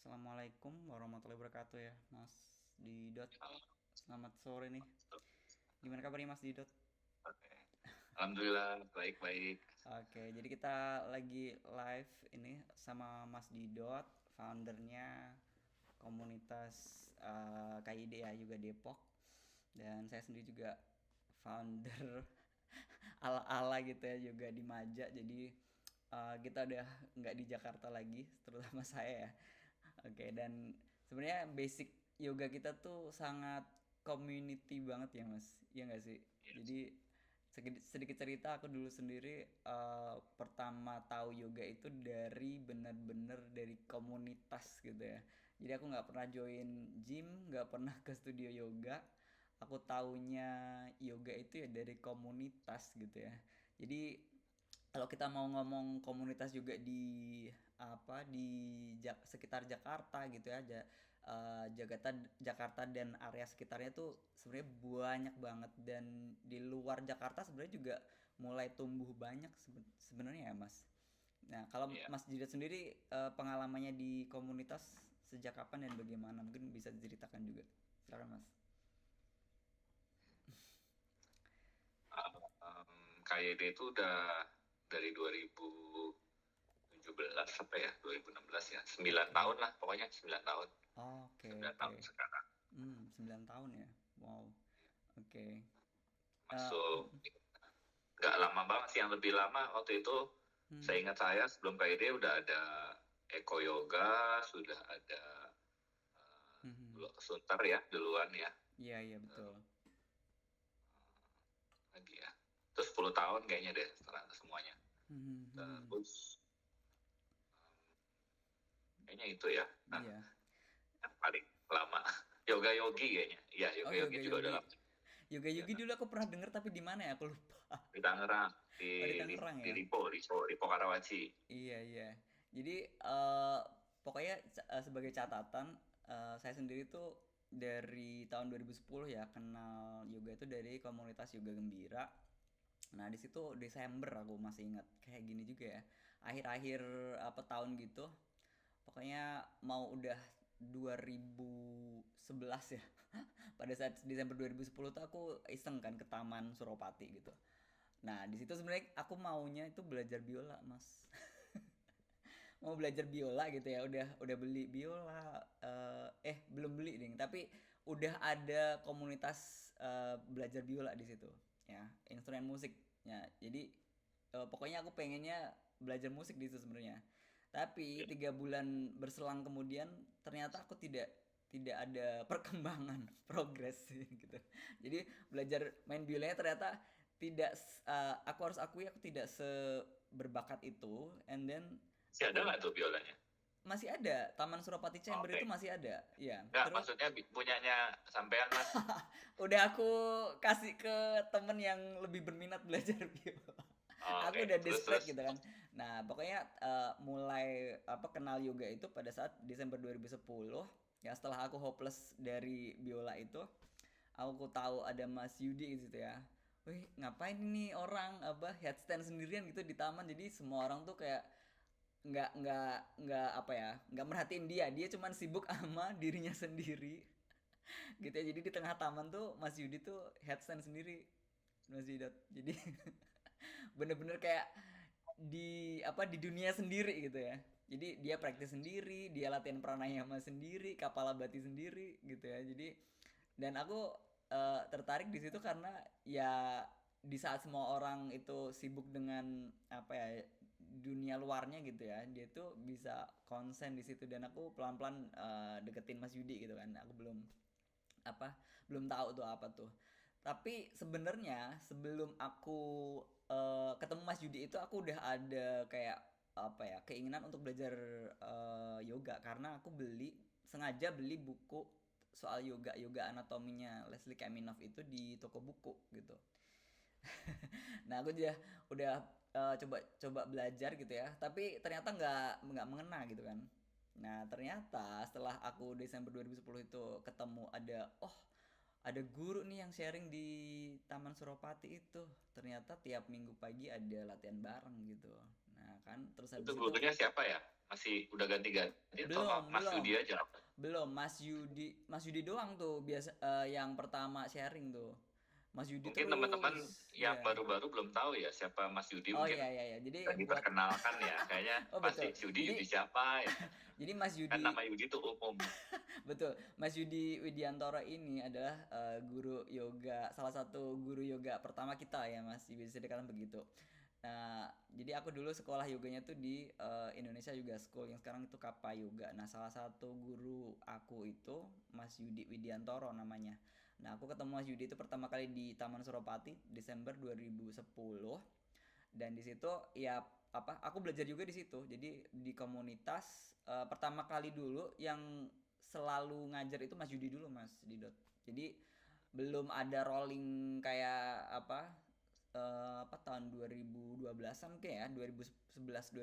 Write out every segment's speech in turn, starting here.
Assalamualaikum warahmatullahi wabarakatuh ya, Mas Didot. Selamat sore nih. Gimana kabarnya Mas Didot? Oke. Alhamdulillah baik-baik. Oke, jadi kita lagi live ini sama Mas Didot, foundernya komunitas KID ya, juga Depok. Dan saya sendiri juga founder ala-ala gitu ya, juga di Maja. Jadi kita udah nggak di Jakarta lagi, terutama saya ya. Oke, dan sebenarnya basic yoga kita tuh sangat community banget ya, Mas. Iya nggak sih? Yes. Jadi sedikit cerita aku dulu sendiri pertama tahu yoga itu dari bener-bener dari komunitas gitu ya. Jadi aku nggak pernah join gym, nggak pernah ke studio yoga. Aku taunya yoga itu ya dari komunitas gitu ya. Jadi kalau kita mau ngomong komunitas juga di apa di sekitar Jakarta gitu ya, Jakarta dan area sekitarnya tuh sebenarnya banyak banget, dan di luar Jakarta sebenarnya juga mulai tumbuh banyak sebenarnya ya Mas. Nah kalau Iya. Mas Jidat sendiri pengalamannya di komunitas sejak kapan dan bagaimana, mungkin bisa diceritakan juga, silakan Mas. KYD itu udah dari 2017 apa ya, 2016 ya, 9 Oke. tahun lah, pokoknya 9 tahun. Oke, 9 oke. tahun sekarang. 9 tahun ya. Wow. Oke. Eh, Masuk, nggak lama banget sih, yang lebih lama waktu itu, saya hmm, ingat saya sebelum KYD udah ada Eco Yoga, sudah ada hmm. Sunter ya, duluan ya, Iya, iya betul. lagi ya. Terus 10 tahun kayaknya deh semuanya. Hmm, hmm. Terus kayaknya itu ya. Nah, Iya. yang paling lama. Yoga Yogi kayaknya. Iya, Oh, Yoga Yogi yoga juga udah yogi. lama. Yoga Ya, yogi dulu aku pernah denger tapi di mana ya? Aku lupa. di Tangerang, Oh, di Tangerang di ya. Lipo Karawaci. Iya, iya. Jadi pokoknya sebagai catatan, saya sendiri tuh dari tahun 2010 ya kenal yoga itu dari komunitas Yoga Gembira. Nah, di situ Desember aku masih ingat kayak gini juga ya. Akhir-akhir apa tahun gitu. Pokoknya mau udah 2011 ya. Pada saat Desember 2010 tuh aku iseng kan ke Taman Suropati gitu. Nah, di situ sebenarnya aku maunya itu belajar biola, Mas. Mau belajar biola gitu ya, udah beli biola, belum beli ding, tapi udah ada komunitas belajar biola di situ ya, instrumen musik ya. Jadi pokoknya aku pengennya belajar musik di situ sebenarnya, tapi Ya. 3 bulan berselang kemudian ternyata aku tidak tidak ada perkembangan progres gitu. Jadi belajar main biolanya ternyata tidak, aku harus akui aku tidak seberbakat itu, and then Masih ada aku nggak tuh biolanya? masih ada Taman Suropati Chamber Oke. itu masih ada ya. Nggak, Terus maksudnya punyanya sampean, Mas. udah aku kasih ke temen yang lebih berminat belajar biola. Oke, Aku udah terus desperate terus. gitu kan. Nah pokoknya mulai apa kenal yoga itu pada saat Desember 2010 ya, setelah aku hopeless dari biola itu, aku tahu ada Mas Yudi gitu ya. Wih, ngapain ini orang apa headstand sendirian gitu di taman. Jadi semua orang tuh kayak nggak apa ya, nggak merhatiin dia, dia cuman sibuk sama dirinya sendiri gitu ya. Jadi di tengah taman tuh Mas Yudi tuh headstand sendiri, Mas Yudi. Jadi bener-bener kayak di apa di dunia sendiri gitu ya. Jadi dia praktis sendiri, dia latihan pranayama sendiri, kapalabhati sendiri gitu ya. Jadi dan aku tertarik di situ karena ya di saat semua orang itu sibuk dengan apa ya dunia luarnya gitu ya, dia tuh bisa konsen di situ, dan aku pelan-pelan deketin Mas Yudi gitu kan. Aku apa belum tahu tuh apa tuh, tapi sebenarnya sebelum aku ketemu Mas Yudi itu aku udah ada kayak apa ya keinginan untuk belajar yoga, karena aku sengaja beli buku soal yoga yoga anatominya Leslie Kaminov itu di toko buku gitu. Nah aku udah coba coba belajar gitu ya, tapi ternyata nggak mengena gitu kan. Nah ternyata setelah aku Desember 2010 itu ketemu ada guru nih yang sharing di Taman Suropati itu, ternyata tiap minggu pagi ada latihan bareng gitu. Nah kan terus Itu habis itu gurunya siapa ya? masih udah ganti-ganti atau Belum, Mas belum. Yudi aja? Belum, Mas Yudi doang tuh biasa, yang pertama sharing tuh. Mas Yudi Mungkin teman-teman terus, yang ya. baru-baru belum tahu ya siapa Mas Yudi, Oh mungkin iya iya iya. Jadi bisa buat diperkenalkan ya. Kayaknya oh pasti betul. Yudi Jadi Yudi siapa ya? jadi Mas Kan Yudi nama Yudi itu umum. betul. Mas Yudi Widiantoro ini adalah guru yoga, salah satu guru yoga pertama kita ya, Mas. Bisa dikatakan begitu. Nah, jadi aku dulu sekolah yoganya tuh di Indonesia Yoga School yang sekarang itu Kappa Yoga. Nah, salah satu guru aku itu Mas Yudi Widiantoro namanya. Nah, aku ketemu Mas Yudi itu pertama kali di Taman Suropati Desember 2010 dan di situ ya apa aku belajar juga di situ. Jadi di komunitas pertama kali dulu yang selalu ngajar itu Mas Yudi dulu, Mas Didot. Jadi belum ada rolling kayak apa tahun 2012-an mungkin ya 2011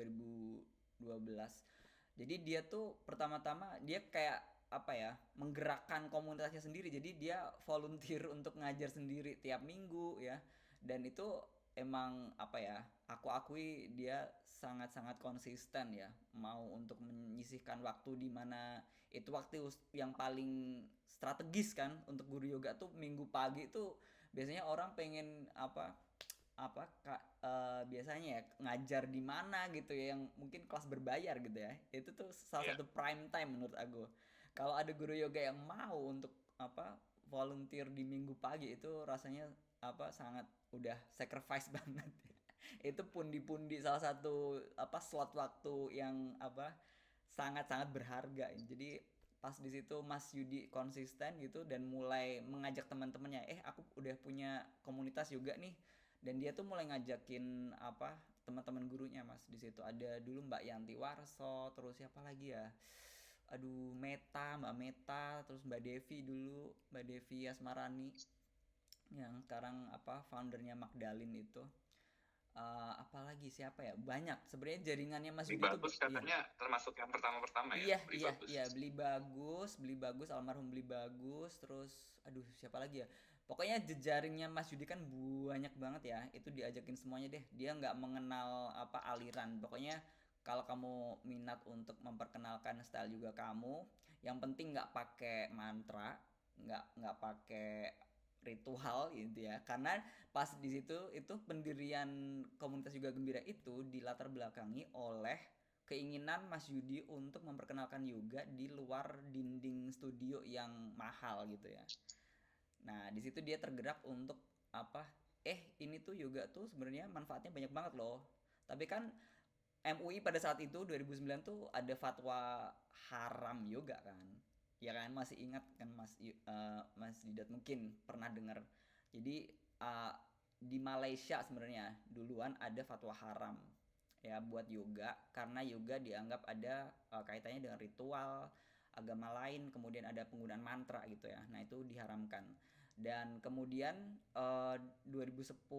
2012. Jadi dia tuh pertama-tama dia kayak apa ya menggerakkan komunitasnya sendiri, jadi dia volunteer untuk ngajar sendiri tiap minggu ya, dan itu emang apa ya aku akui dia sangat-sangat konsisten ya, mau untuk menyisihkan waktu di mana itu waktu yang paling strategis kan untuk guru yoga tuh minggu pagi tuh biasanya orang pengen biasanya ya ngajar di mana gitu ya yang mungkin kelas berbayar gitu ya, itu tuh salah Ya. satu prime time menurut aku. Kalau ada guru yoga yang mau untuk volunteer di minggu pagi itu rasanya sangat udah sacrifice banget. Itu pundi-pundi salah satu slot waktu yang sangat-sangat berharga. Jadi pas di situ Mas Yudi konsisten gitu dan mulai mengajak teman-temannya, aku udah punya komunitas juga nih, dan dia tuh mulai ngajakin teman-teman gurunya, Mas. Di situ ada dulu Mbak Yanti Warso, terus siapa lagi ya, aduh, Mbak Meta, terus Mbak Devi dulu, Mbak Devi Asmarani yang sekarang foundernya Magdalene itu. Apalagi siapa ya, banyak sebenarnya jaringannya Mas Ini Yudi tuh. bagus Iya. katanya termasuk yang pertama-pertama ya, Iya, beli iya, bagus. iya, beli bagus, almarhum beli bagus, terus aduh siapa lagi ya? Pokoknya jejaringnya Mas Yudi kan banyak banget ya. Itu diajakin semuanya deh. Dia nggak mengenal aliran. Pokoknya kalau kamu minat untuk memperkenalkan style juga kamu, yang penting nggak pakai mantra, nggak pakai ritual gitu ya. Karena pas di situ itu pendirian komunitas juga gembira itu dilatar belakangi oleh keinginan Mas Yudi untuk memperkenalkan yoga di luar dinding studio yang mahal gitu ya. Nah, di situ dia tergerak untuk apa? Ini tuh yoga tuh sebenarnya manfaatnya banyak banget loh. Tapi kan MUI pada saat itu 2009 tuh ada fatwa haram yoga kan. Ya kan masih ingat kan Mas Didat mungkin pernah dengar. Jadi uh, di Malaysia sebenarnya duluan ada fatwa haram ya buat yoga, karena yoga dianggap ada kaitannya dengan ritual agama lain, kemudian ada penggunaan mantra gitu ya. Nah, itu diharamkan. Dan kemudian 2009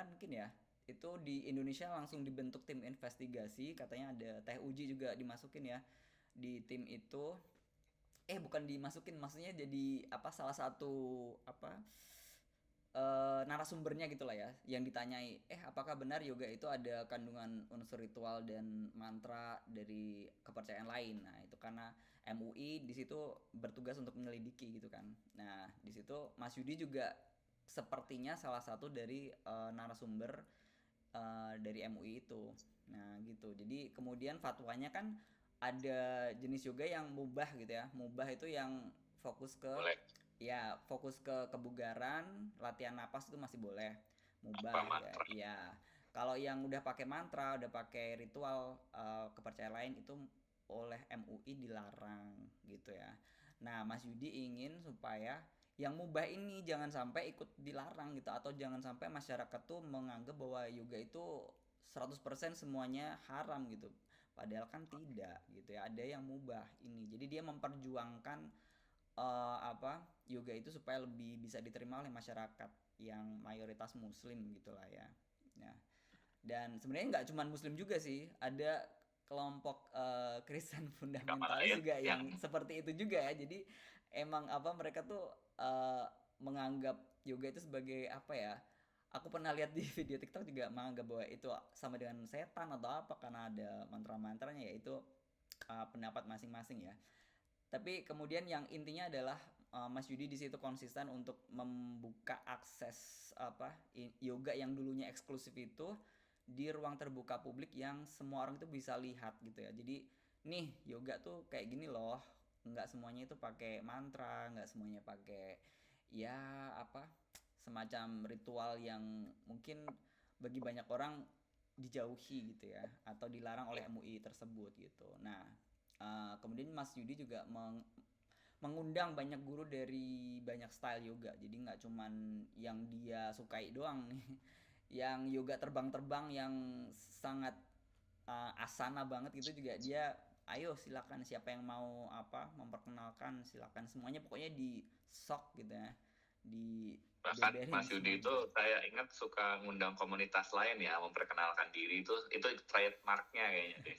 mungkin ya, itu di Indonesia langsung dibentuk tim investigasi, katanya ada Teh Uji juga dimasukin ya di tim itu. Bukan dimasukin, maksudnya jadi salah satu apa narasumbernya gitulah ya, yang ditanyai apakah benar yoga itu ada kandungan unsur ritual dan mantra dari kepercayaan lain. Nah, itu karena MUI di situ bertugas untuk menyelidiki gitu kan. Nah, di situ Mas Yudi juga sepertinya salah satu dari narasumber dari MUI itu. Nah, gitu. Jadi kemudian fatwanya kan ada jenis yoga yang mubah gitu ya. Mubah itu yang fokus ke Boleh. kebugaran, latihan napas itu masih boleh. Apa Mubah ya. mantra? Iya. Kalau yang udah pakai mantra, udah pakai ritual kepercayaan lain itu oleh MUI dilarang gitu ya. Nah, Mas Yudi ingin supaya yang mubah ini jangan sampai ikut dilarang gitu, atau jangan sampai masyarakat tuh menganggap bahwa yoga itu 100% semuanya haram gitu. Padahal kan tidak gitu ya. Ada yang mubah ini. Jadi dia memperjuangkan yoga itu supaya lebih bisa diterima oleh masyarakat yang mayoritas muslim gitulah ya. Nah, dan sebenarnya nggak cuma muslim juga sih, ada kelompok Kristen Agama fundamentalis lain juga yang yang seperti itu juga ya. Jadi emang mereka tuh menganggap yoga itu sebagai apa ya, aku pernah lihat di video TikTok juga menganggap bahwa itu sama dengan setan atau apa karena ada mantra-mantranya, ya itu pendapat masing-masing ya. Tapi kemudian yang intinya adalah Mas Yudi di situ konsisten untuk membuka akses yoga yang dulunya eksklusif itu di ruang terbuka publik yang semua orang itu bisa lihat gitu ya. Jadi nih yoga tuh kayak gini loh, nggak semuanya itu pakai mantra, nggak semuanya pakai ya apa semacam ritual yang mungkin bagi banyak orang dijauhi gitu ya atau dilarang oleh MUI tersebut gitu. Nah, kemudian Mas Yudi juga mengundang banyak guru dari banyak style yoga. Jadi nggak cuman yang dia sukai doang nih. Yang yoga terbang-terbang yang sangat asana banget gitu juga dia, ayo silakan siapa yang mau memperkenalkan silakan, semuanya pokoknya di sok gitu ya. Di Bahkan beberin Mas Yudi itu semuanya. saya ingat suka ngundang komunitas lain ya, memperkenalkan diri itu trademarknya kayaknya deh.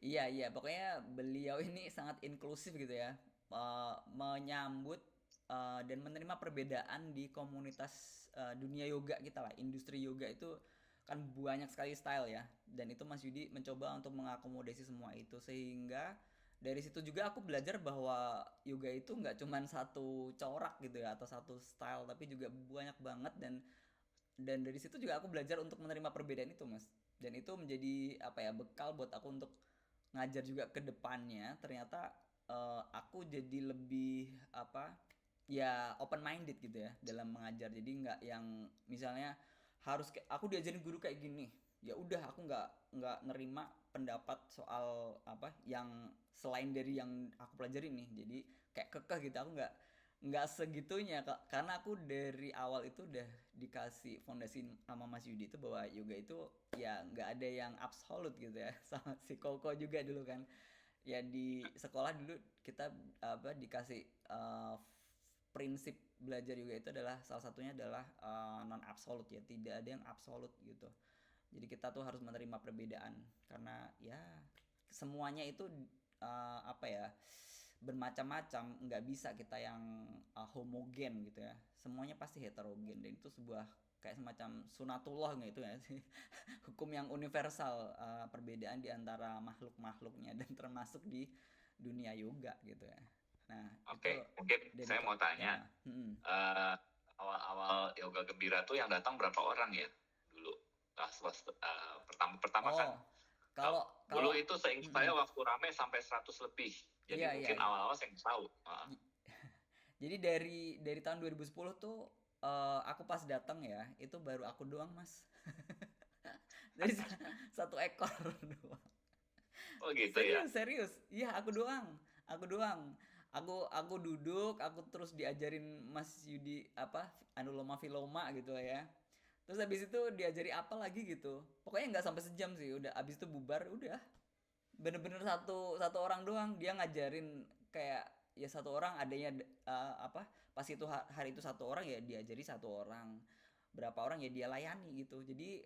Iya, iya, pokoknya beliau ini sangat inklusif gitu ya. Menyambut dan menerima perbedaan di komunitas dunia yoga kita lah. Industri yoga itu kan banyak sekali style ya. Dan itu Mas Yudi mencoba untuk mengakomodasi semua itu sehingga dari situ juga aku belajar bahwa yoga itu nggak cuman satu corak gitu ya atau satu style tapi juga banyak banget, dan dari situ juga aku belajar untuk menerima perbedaan itu Mas, dan itu menjadi bekal buat aku untuk ngajar juga ke depannya. Ternyata aku jadi lebih ya open minded gitu ya dalam mengajar, jadi nggak yang misalnya harus aku diajarin guru kayak gini ya udah aku nggak nerima pendapat soal yang selain dari yang aku pelajari nih, jadi kayak kekeh gitu. Aku nggak segitunya karena aku dari awal itu udah dikasih fondasi sama Mas Yudi itu bahwa yoga itu ya nggak ada yang absolut gitu ya. Sama si Koko juga dulu kan ya di sekolah dulu kita dikasih prinsip belajar yoga itu adalah salah satunya adalah non absolut ya, tidak ada yang absolut gitu. Jadi kita tuh harus menerima perbedaan karena ya semuanya itu bermacam-macam, nggak bisa kita yang homogen gitu ya, semuanya pasti heterogen, dan itu sebuah kayak semacam sunatullah gitu ya sih. Hukum yang universal, perbedaan di antara makhluk-makhluknya dan termasuk di dunia yoga gitu ya. Nah itu Oke, mungkin dari saya mau tanya, ya. Hmm. eh, awal-awal Yoga Gembira tuh yang datang berapa orang ya dulu? Pertama kan, Oh, kalau dulu kalau itu seingat mm-mm. saya waktu rame sampai 100 lebih. Jadi Iya, iya. mungkin awal-awal saya nggak tahu. Jadi dari tahun 2010 tuh aku pas datang ya, itu baru aku doang, Mas. Dari satu ekor doang. Oh gitu ya. Serius, serius. Iya, aku doang. Aku doang. Aku duduk, aku terus diajarin Mas Yudi anuloma filoma gitu lah ya. Terus habis itu diajari apa lagi gitu. Pokoknya nggak sampai sejam sih. Udah habis itu bubar, udah. Bener-bener satu satu orang doang dia ngajarin, kayak ya satu orang adanya pas itu hari itu satu orang ya diajari satu orang, berapa orang ya dia layani gitu. Jadi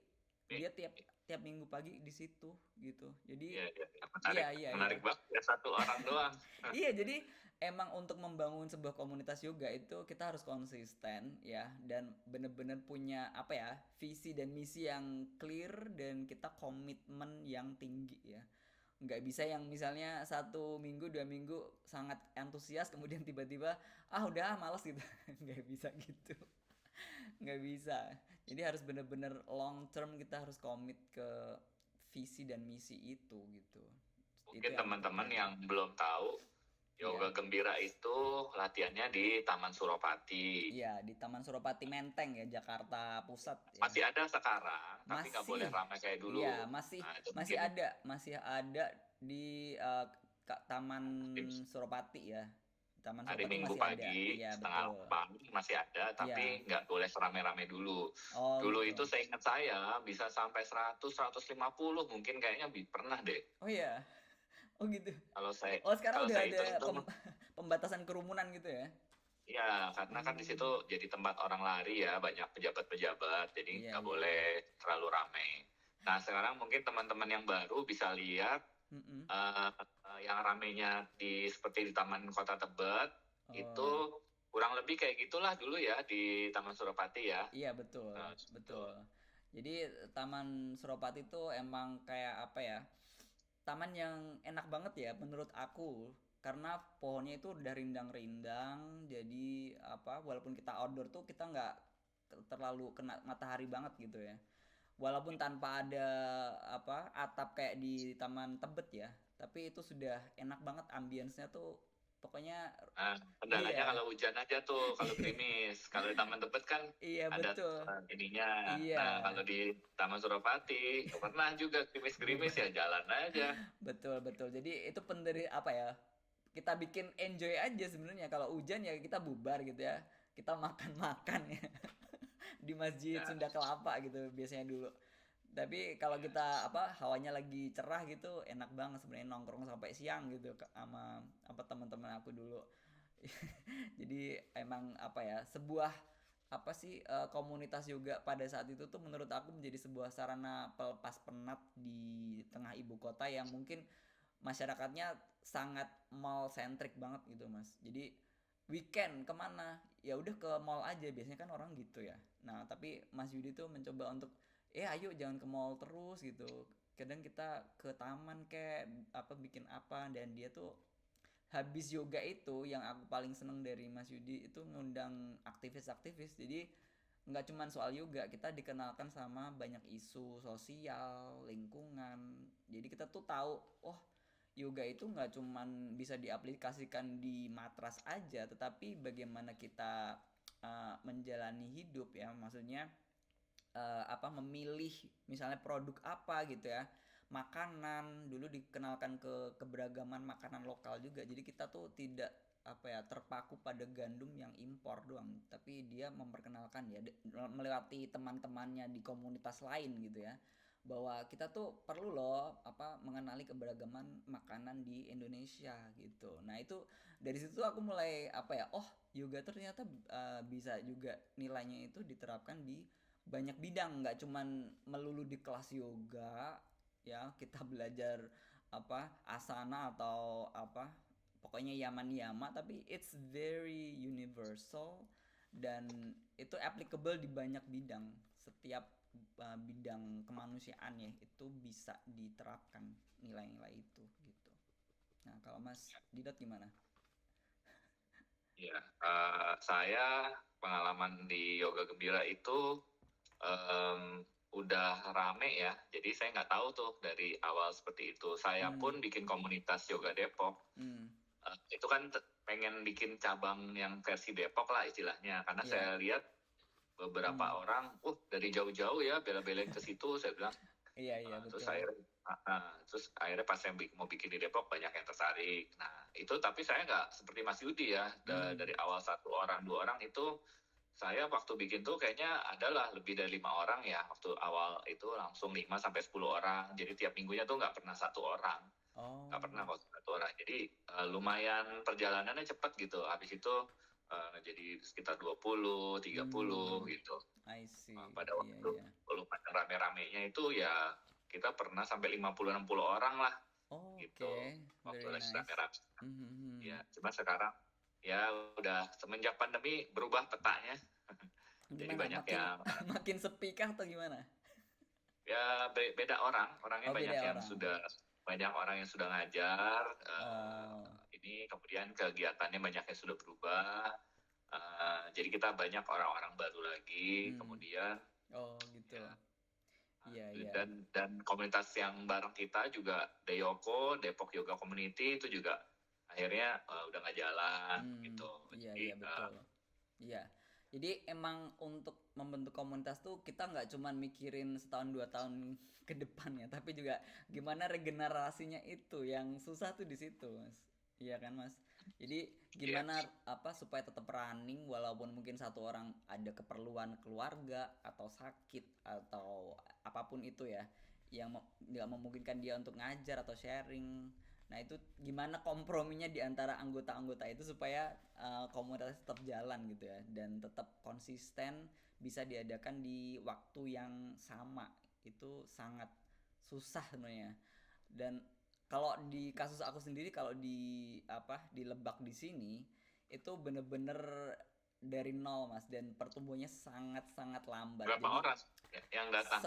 Nih, dia tiap tiap minggu pagi di situ gitu. Jadi iya, iya. iya, Menarik, iya, iya. menarik banget ya satu orang doang. Iya, jadi emang untuk membangun sebuah komunitas yoga itu kita harus konsisten ya, dan bener-bener punya visi dan misi yang clear, dan kita komitmen yang tinggi ya. Nggak bisa yang misalnya 1 minggu 2 minggu sangat antusias kemudian tiba-tiba udah malas gitu. Nggak bisa gitu, nggak bisa. Jadi harus bener-bener long term, kita harus komit ke visi dan misi itu gitu. Itu Mungkin yang aku teman-teman pelajari. yang belum tahu, Iya. Yoga Gembira itu latihannya di Taman Suropati. Iya, di Taman Suropati Menteng ya, Jakarta Pusat ya. Masih ada sekarang, tapi nggak boleh Masih. ramai kayak Iya, dulu. masih Nah, itu masih mungkin ada, masih ada di Taman Suropati ya. Taman hari Suropati Minggu masih ada. pagi, Iya, setengah betul. 8 masih ada, Iya. tapi nggak boleh serame-rame dulu. Oh, Dulu gitu. itu seingat saya bisa sampai 100, 150 mungkin kayaknya pernah deh. Oh iya. Oh gitu. Kalau saya Oh, sekarang kalau udah saya ada hitung-hitung, pembatasan kerumunan gitu ya. ya karena kan di situ Hmm. jadi tempat orang lari ya, banyak pejabat-pejabat, jadi Iya, nggak iya, iya. boleh terlalu ramai. Nah sekarang mungkin teman-teman yang baru bisa lihat Mm-mm. yang ramenya seperti di Taman Kota Tebet Oh itu ya. kurang lebih kayak gitulah dulu ya di Taman Suropati ya. Iya betul, Gitu. betul. Jadi Taman Suropati itu emang kayak apa ya? Taman yang enak banget ya menurut aku karena pohonnya itu udah rindang-rindang. Jadi apa? Walaupun kita outdoor tuh kita nggak terlalu kena matahari banget gitu ya. Walaupun tanpa ada apa atap kayak di Taman Tebet ya, tapi itu sudah enak banget ambience-nya tuh pokoknya Nah, kendalanya iya. kalau hujan aja tuh, kalau gerimis. Kalau di Taman Tebet kan Iya ada betul. ininya. Iya, Nah, kalau di Taman Suropati, pernah juga gerimis-gerimis beban. ya jalan aja. Betul betul. Jadi itu pendiri apa ya? Kita bikin enjoy aja sebenarnya. Kalau hujan ya kita bubar gitu ya. Kita makan-makan ya di Masjid Ya, Sunda Kelapa gitu biasanya dulu. Tapi kalau ya. kita apa hawanya lagi cerah gitu enak banget sebenarnya nongkrong sampai siang gitu sama apa teman-teman aku dulu. Jadi emang apa ya sebuah apa sih komunitas yoga pada saat itu tuh menurut aku menjadi sebuah sarana pelepas penat di tengah ibu kota yang mungkin masyarakatnya sangat mall centric banget gitu mas. Jadi weekend kemana? Ya udah ke mall aja biasanya kan orang gitu ya. Nah tapi Mas Yudi tuh mencoba untuk ayo jangan ke mall terus gitu. Kadang kita ke taman kayak apa bikin apa dan dia tuh habis yoga itu yang aku paling seneng dari Mas Yudi itu ngundang aktivis-aktivis. Jadi nggak cuman soal yoga, kita dikenalkan sama banyak isu sosial, lingkungan. Jadi kita tuh tahu, oh yoga itu nggak cuman bisa diaplikasikan di matras aja, tetapi bagaimana kita menjalani hidup ya, maksudnya apa memilih misalnya produk apa gitu ya, makanan dulu dikenalkan ke keberagaman makanan lokal juga. Jadi kita tuh tidak apa ya terpaku pada gandum yang impor doang, tapi dia memperkenalkan ya melewati teman-temannya di komunitas lain gitu ya bahwa kita tuh perlu loh apa mengenali keberagaman makanan di Indonesia gitu. Nah, itu dari situ aku mulai apa ya, oh, yoga ternyata bisa juga nilainya itu diterapkan di banyak bidang, nggak cuman melulu di kelas yoga ya kita belajar apa asana atau apa pokoknya yaman yama, tapi it's very universal dan itu applicable di banyak bidang. Setiap bidang kemanusiaan ya itu bisa diterapkan nilai-nilai itu gitu. Nah kalau Mas Didot gimana? Ya, saya pengalaman di Yoga Gembira itu udah rame ya. Jadi saya nggak tahu tuh dari awal seperti itu. Saya Hmm, pun bikin komunitas Yoga Depok. hmm, Itu kan pengen bikin cabang yang versi Depok lah istilahnya. Karena iya, saya lihat beberapa hmm, orang, dari jauh-jauh ya bela-belain ke situ. Saya bilang, iya iya terus betul. akhirnya pas saya mau bikin di Depok banyak yang tertarik. Nah itu tapi saya nggak seperti Mas Yudi ya. Hmm, Dari awal 1 orang 2 orang itu saya waktu bikin tuh kayaknya adalah lebih dari 5 orang ya. Waktu awal itu langsung 5 sampai 10 orang. Jadi tiap minggunya tuh nggak pernah 1 orang, nggak pernah oh, kok 1 orang. Jadi lumayan perjalanannya cepat gitu. Habis itu jadi sekitar 20 30 hmm, gitu. I see, Pada iya waktu iya. lumayan rame-ramenya itu ya kita pernah sampai 50 60 orang lah Oh, gitu okay, waktu very lagi nice. rame-rame. Mhm. Ya cuma sekarang ya udah semenjak pandemi berubah petanya. Jadi Gimana? banyak Makin yang makin sepi kah atau gimana? ya beda orangnya Oh, banyak beda yang orang. sudah banyak orang yang sudah ngajar, Oh. ini kemudian kegiatannya banyak yang sudah berubah, jadi kita banyak orang-orang baru lagi Hmm. kemudian Oh, gitu. ya. Iya, iya. Dan komunitas yang bareng kita juga Deyoko Depok Yoga Community itu juga akhirnya udah nggak jalan Hmm. gitu. Iya, Jadi iya betul. Iya. Jadi emang untuk membentuk komunitas tuh kita nggak cuman mikirin setahun 2 tahun ke depan ya, tapi juga gimana regenerasinya itu yang susah tuh di situ, Mas. Iya kan, Mas? Jadi ya, gimana apa supaya tetap running walaupun mungkin satu orang ada keperluan keluarga atau sakit atau apapun itu ya yang nggak memungkinkan dia untuk ngajar atau sharing. Nah, itu gimana komprominya di antara anggota-anggota itu supaya komunitas tetap jalan gitu ya dan tetap konsisten bisa diadakan di waktu yang sama. Itu sangat susah sebenarnya. Dan kalau di kasus aku sendiri kalau di apa di Lebak di sini itu bener-bener dari nol mas, dan pertumbuhannya sangat-sangat lambat. Berapa Jadi orang yang datang?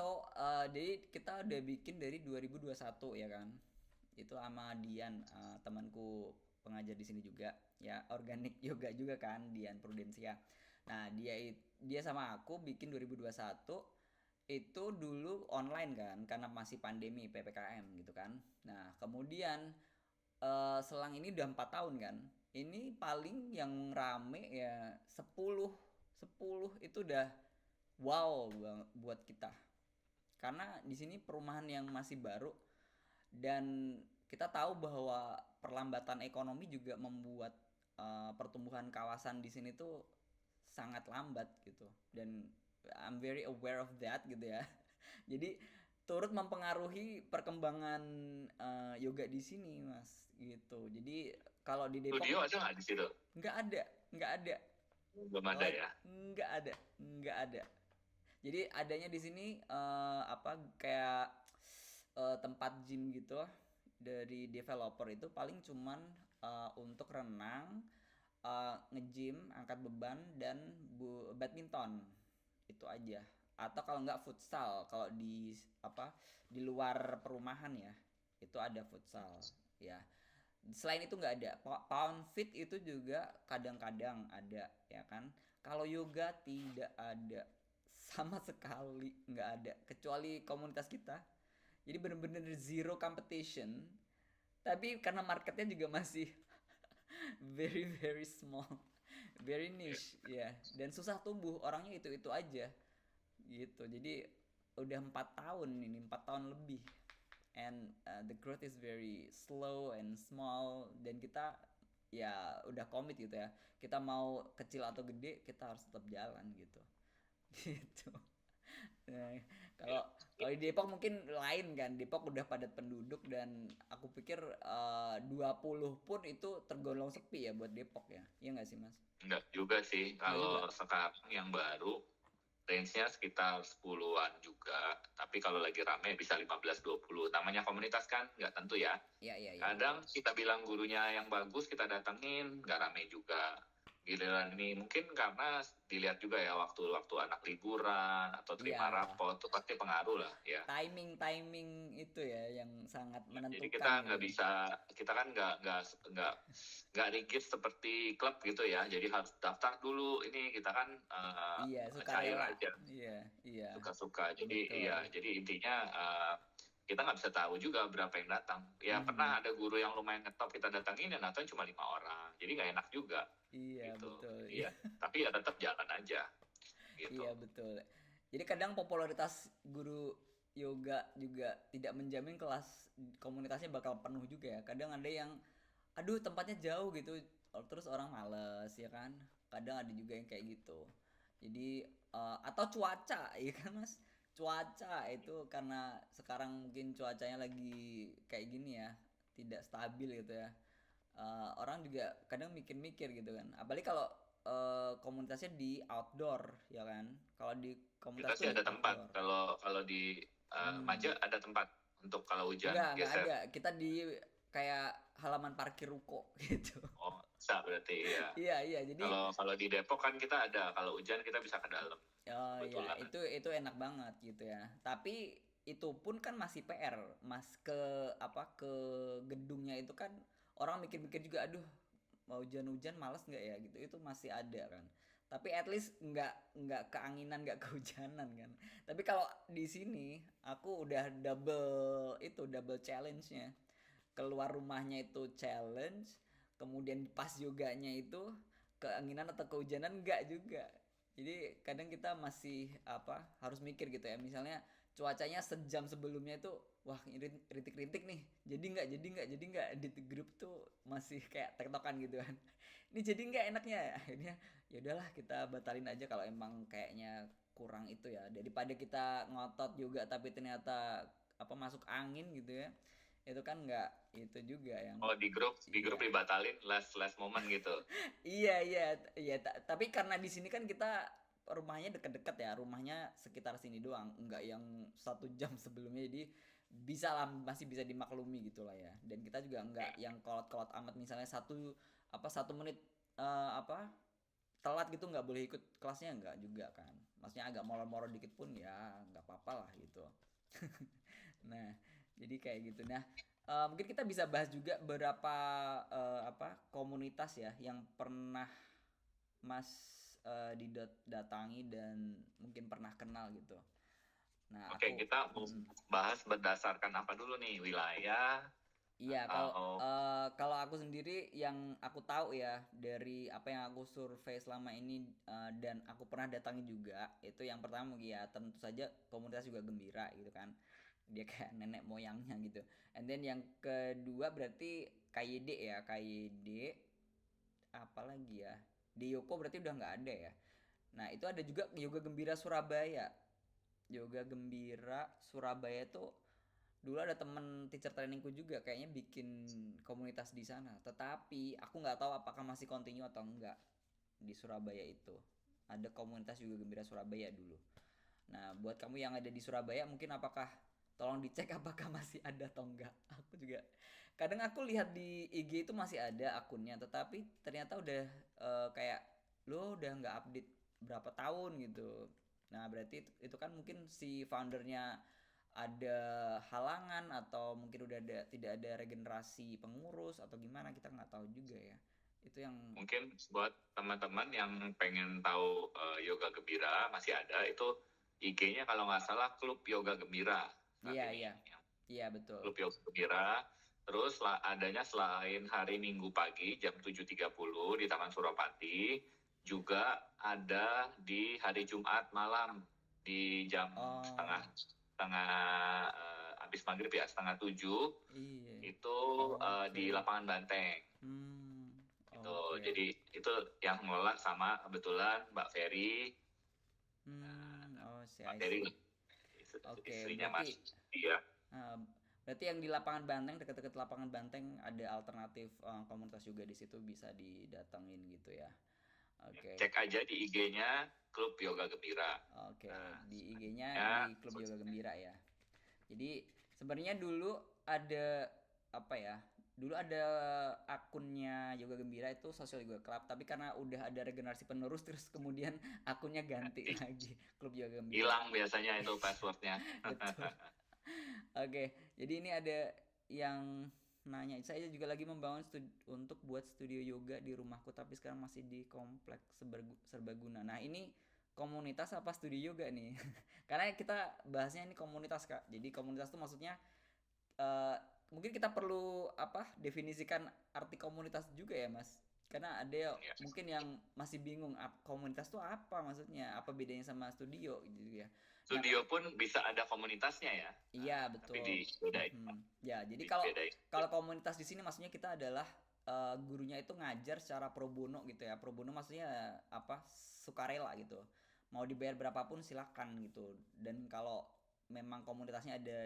jadi kita udah bikin dari 2021 ya kan, itu sama Dian, temanku pengajar di sini juga ya, organik yoga juga kan, Dian Prudensia. Nah dia sama aku bikin 2021, itu dulu online kan karena masih pandemi PPKM gitu kan. Nah kemudian selang ini udah 4 tahun kan, ini paling yang rame ya 10 10 itu udah wow buat kita, karena di sini perumahan yang masih baru, dan kita tahu bahwa perlambatan ekonomi juga membuat pertumbuhan kawasan di sini tuh sangat lambat gitu, dan I'm very aware of that gitu ya. Jadi turut mempengaruhi perkembangan yoga di sini mas gitu. Jadi kalau di Depok Studio ada nggak di situ? nggak ada, nggak ada, Belum ada ya. nggak ada. Jadi adanya di sini apa kayak tempat gym gitu dari developer, itu paling cuman untuk renang, nge-gym, angkat beban, dan badminton, itu aja. Atau kalau nggak futsal, kalau di apa di luar perumahan ya itu ada futsal ya. Selain itu nggak ada. Pound fit itu juga kadang-kadang ada ya kan. Kalau yoga tidak ada, sama sekali nggak ada, kecuali komunitas kita. Jadi bener-bener zero competition, tapi karena marketnya juga masih very very small, very niche ya, dan susah tumbuh, orangnya itu aja gitu. Jadi udah 4 tahun ini, 4 tahun lebih, and the growth is very slow and small, dan kita ya udah komit gitu ya, kita mau kecil atau gede kita harus tetap jalan gitu. Gitu. Nah, kalau kalau di Depok mungkin lain kan. Depok udah padat penduduk, dan aku pikir 20 pun itu tergolong sepi ya buat Depok ya. Iya nggak sih, Mas? Enggak juga sih. Nggak juga. Kalau sekarang yang baru range-nya sekitar 10-an juga. Tapi kalau lagi rame bisa 15-20. Namanya komunitas kan nggak tentu ya. Iya, iya, iya. Kadang kita bilang gurunya yang bagus, kita datengin, nggak rame juga. Giliran ini mungkin karena dilihat juga ya waktu-waktu anak liburan atau terima Iya. rapot, itu pasti pengaruh lah ya. Timing itu ya yang sangat menentukan. Jadi kita nggak gitu. bisa, kita kan nggak rigid seperti klub gitu ya. Jadi harus daftar dulu. Ini kita kan Iya, cair sukarela. aja, Iya. suka-suka. Jadi Betul. iya, jadi intinya kita nggak bisa tahu juga berapa yang datang. Ya pernah ada guru yang lumayan ngetop kita datangin, dan datang cuma 5 orang. Jadi nggak enak juga. Iya, Gitu. betul. Iya. Tapi ya tetap jalan aja. Gitu. Iya, betul. Jadi kadang popularitas guru yoga juga tidak menjamin kelas komunitasnya bakal penuh juga ya. Kadang ada yang aduh tempatnya jauh gitu, terus orang males ya kan. Kadang ada juga yang kayak gitu. Jadi atau cuaca ya kan Mas. Cuaca itu karena sekarang mungkin cuacanya lagi kayak gini ya, tidak stabil gitu ya. Orang juga kadang mikir-mikir gitu kan. Apalagi kalau komunitasnya di outdoor ya kan. Kalau di Kita komunitas sih tuh ada tempat. outdoor. Kalau di Maja ada tempat untuk kalau hujan Enggak geser. ada. Kita di kayak halaman parkir ruko gitu. Oh, bisa berarti ya. Iya, jadi Kalau di Depok kan kita ada, kalau hujan kita bisa ke dalam. oh ya, Kebetulan. itu enak banget gitu ya. Tapi itu pun kan masih PR, Mas, ke gedungnya itu kan orang mikir-mikir juga, aduh mau hujan-hujan males nggak ya gitu. Itu masih ada kan. Tapi at least nggak keanginan, nggak kehujanan kan. Tapi kalau di sini aku udah double challenge-nya. Keluar rumahnya itu challenge, kemudian pas yoganya itu keanginan atau kehujanan enggak juga. Jadi kadang kita masih harus mikir gitu ya, misalnya cuacanya sejam sebelumnya itu wah rintik-rintik nih, jadi nggak di grup tuh masih kayak tektokan gitu kan. Ini jadi nggak enaknya, akhirnya ya udahlah kita batalin aja kalau emang kayaknya kurang itu ya, daripada kita ngotot juga tapi ternyata masuk angin gitu ya, itu kan nggak itu juga yang di grup iya. dibatalin last moment gitu. Iya, tapi karena di sini kan kita rumahnya deket-deket ya, rumahnya sekitar sini doang, nggak yang 1 jam sebelumnya, jadi masih bisa dimaklumi gitulah ya. Dan kita juga nggak yang kolot-kolot amat, misalnya 1 menit apa telat gitu nggak boleh ikut kelasnya nggak juga kan, maksudnya agak molor-molor dikit pun ya nggak apa-apa lah gitu. Nah jadi kayak gitu. Nah mungkin kita bisa bahas juga beberapa apa komunitas ya yang pernah Mas didatangi dan mungkin pernah kenal gitu. Nah Oke, aku kita mau bahas berdasarkan apa dulu nih? Wilayah iya, atau kalau aku sendiri yang aku tahu ya dari apa yang aku survei selama ini dan aku pernah datangi juga itu yang pertama ya tentu saja komunitas juga gembira gitu kan, dia kayak nenek moyangnya gitu. And then yang kedua berarti KYD ya, KYD apalagi ya, di Yoko berarti udah nggak ada ya. Nah itu ada juga Yoga Gembira Surabaya. Yoga Gembira Surabaya tuh dulu ada temen teacher trainingku juga kayaknya bikin komunitas di sana, tetapi aku nggak tahu apakah masih continue atau enggak. Di Surabaya itu ada komunitas Yoga Gembira Surabaya dulu. Nah buat kamu yang ada di Surabaya mungkin apakah tolong dicek apakah masih ada atau enggak. Aku juga kadang aku lihat di IG itu masih ada akunnya, tetapi ternyata udah kayak lo udah nggak update berapa tahun gitu. Nah berarti itu kan mungkin si foundernya ada halangan atau mungkin udah ada tidak ada regenerasi pengurus atau gimana, kita nggak tahu juga ya. Itu yang mungkin buat teman-teman yang pengen tahu Yoga Gembira masih ada itu IG-nya kalau nggak salah Klub Yoga Gembira saat iya ini. iya iya betul. Klub Yoga Gembira. Terus adanya selain hari Minggu pagi jam 7.30 di Taman Suropati, juga ada di hari Jumat malam di jam setengah Oh setengah habis maghrib ya, 6:30 iya itu oke. di lapangan Banteng. Itu Oke. jadi itu yang ngelola sama kebetulan Mbak Ferry. Oh see Mbak I Ferry see. Oke istrinya berarti Mas dia. eh, berarti yang di lapangan Banteng, dekat-dekat lapangan Banteng ada alternatif komunitas juga di situ bisa didatengin gitu ya. Oke. Cek aja di IG-nya Klub Yoga Gembira. Oke, Nah, di IG-nya ya, di Klub Yoga Gembira ya. Jadi sebenarnya dulu ada apa ya? Dulu ada akunnya Yoga Gembira itu Sosial Yoga Club, tapi karena udah ada regenerasi penerus terus kemudian akunnya ganti lagi Klub Yoga Gembira. hilang biasanya itu passwordnya. Betul. Oke, jadi ini ada yang nanya, saya juga lagi membangun untuk buat studio yoga di rumahku tapi sekarang masih di kompleks serbaguna. Nah, ini komunitas apa studio yoga nih? Karena kita bahasnya ini komunitas, Kak. Jadi komunitas itu maksudnya eh, mungkin kita perlu apa? Definisikan arti komunitas juga ya, Mas. Karena ada mungkin yang masih bingung komunitas itu apa maksudnya, apa bedanya sama studio gitu ya. Nah, Studio pun bisa ada komunitasnya ya. iya Tapi betul. dibedain. Ya, jadi kalau Dibedain. kalau komunitas di sini maksudnya kita adalah gurunya itu ngajar secara pro bono gitu ya. Pro bono maksudnya apa? Sukarela gitu. Mau dibayar berapapun silakan gitu. Dan kalau memang komunitasnya ada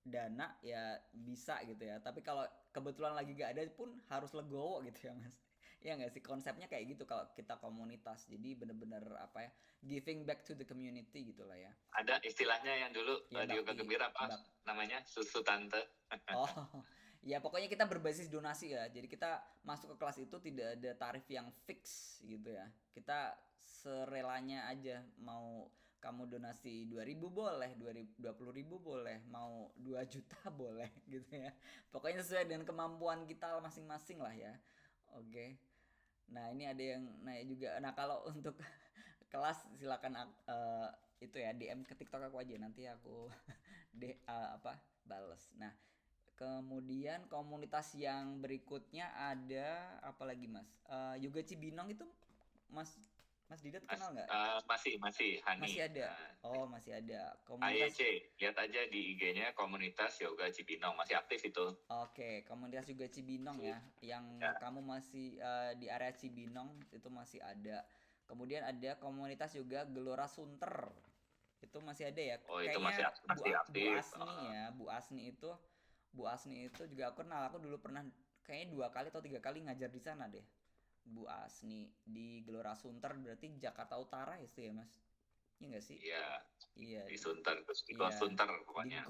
dana ya bisa gitu ya. Tapi kalau kebetulan lagi gak ada pun harus legowo gitu ya, Mas. Ya nggak sih, konsepnya kayak gitu kalau kita komunitas. Jadi bener-bener apa ya? Giving back to the community gitu lah ya. Ada istilahnya yang dulu Ya di Yoga bakti Gembira apa namanya? Susu tante. Oh, ya pokoknya kita berbasis donasi ya. Jadi kita masuk ke kelas itu tidak ada tarif yang fix gitu ya. Kita serelanya aja, mau kamu donasi 2.000 boleh, 20.000 boleh, mau 2 juta boleh gitu ya. Pokoknya sesuai dengan kemampuan kita masing-masing lah ya. Oke. Nah, ini ada yang nanya juga. Nah, kalau untuk kelas silakan itu ya DM ke TikTok aku aja, nanti aku apa bales. Nah, kemudian komunitas yang berikutnya ada apa lagi Mas? Yoga Cibinong itu Mas Mas Didat kenal nggak? Masih Masih Hani. ada. Oh masih ada komunitas. AYC, lihat aja di IG-nya komunitas Yoga Cibinong, masih aktif itu. Oke, komunitas Yoga Cibinong ya, yang Ya. kamu masih di area Cibinong itu masih ada. Kemudian ada komunitas juga Gelora Sunter, itu masih ada ya. Oh itu Kayaknya masih Bu aktif. Asni ya, Bu Asni itu juga aku kenal, aku dulu pernah kayaknya 2 kali atau 3 kali ngajar di sana deh. Bu Asni di Gelora Sunter berarti Jakarta Utara ya sih ya Mas? Iya nggak sih? Iya, Iya, di Sunter, terus di Gor iya Sunter di pokoknya.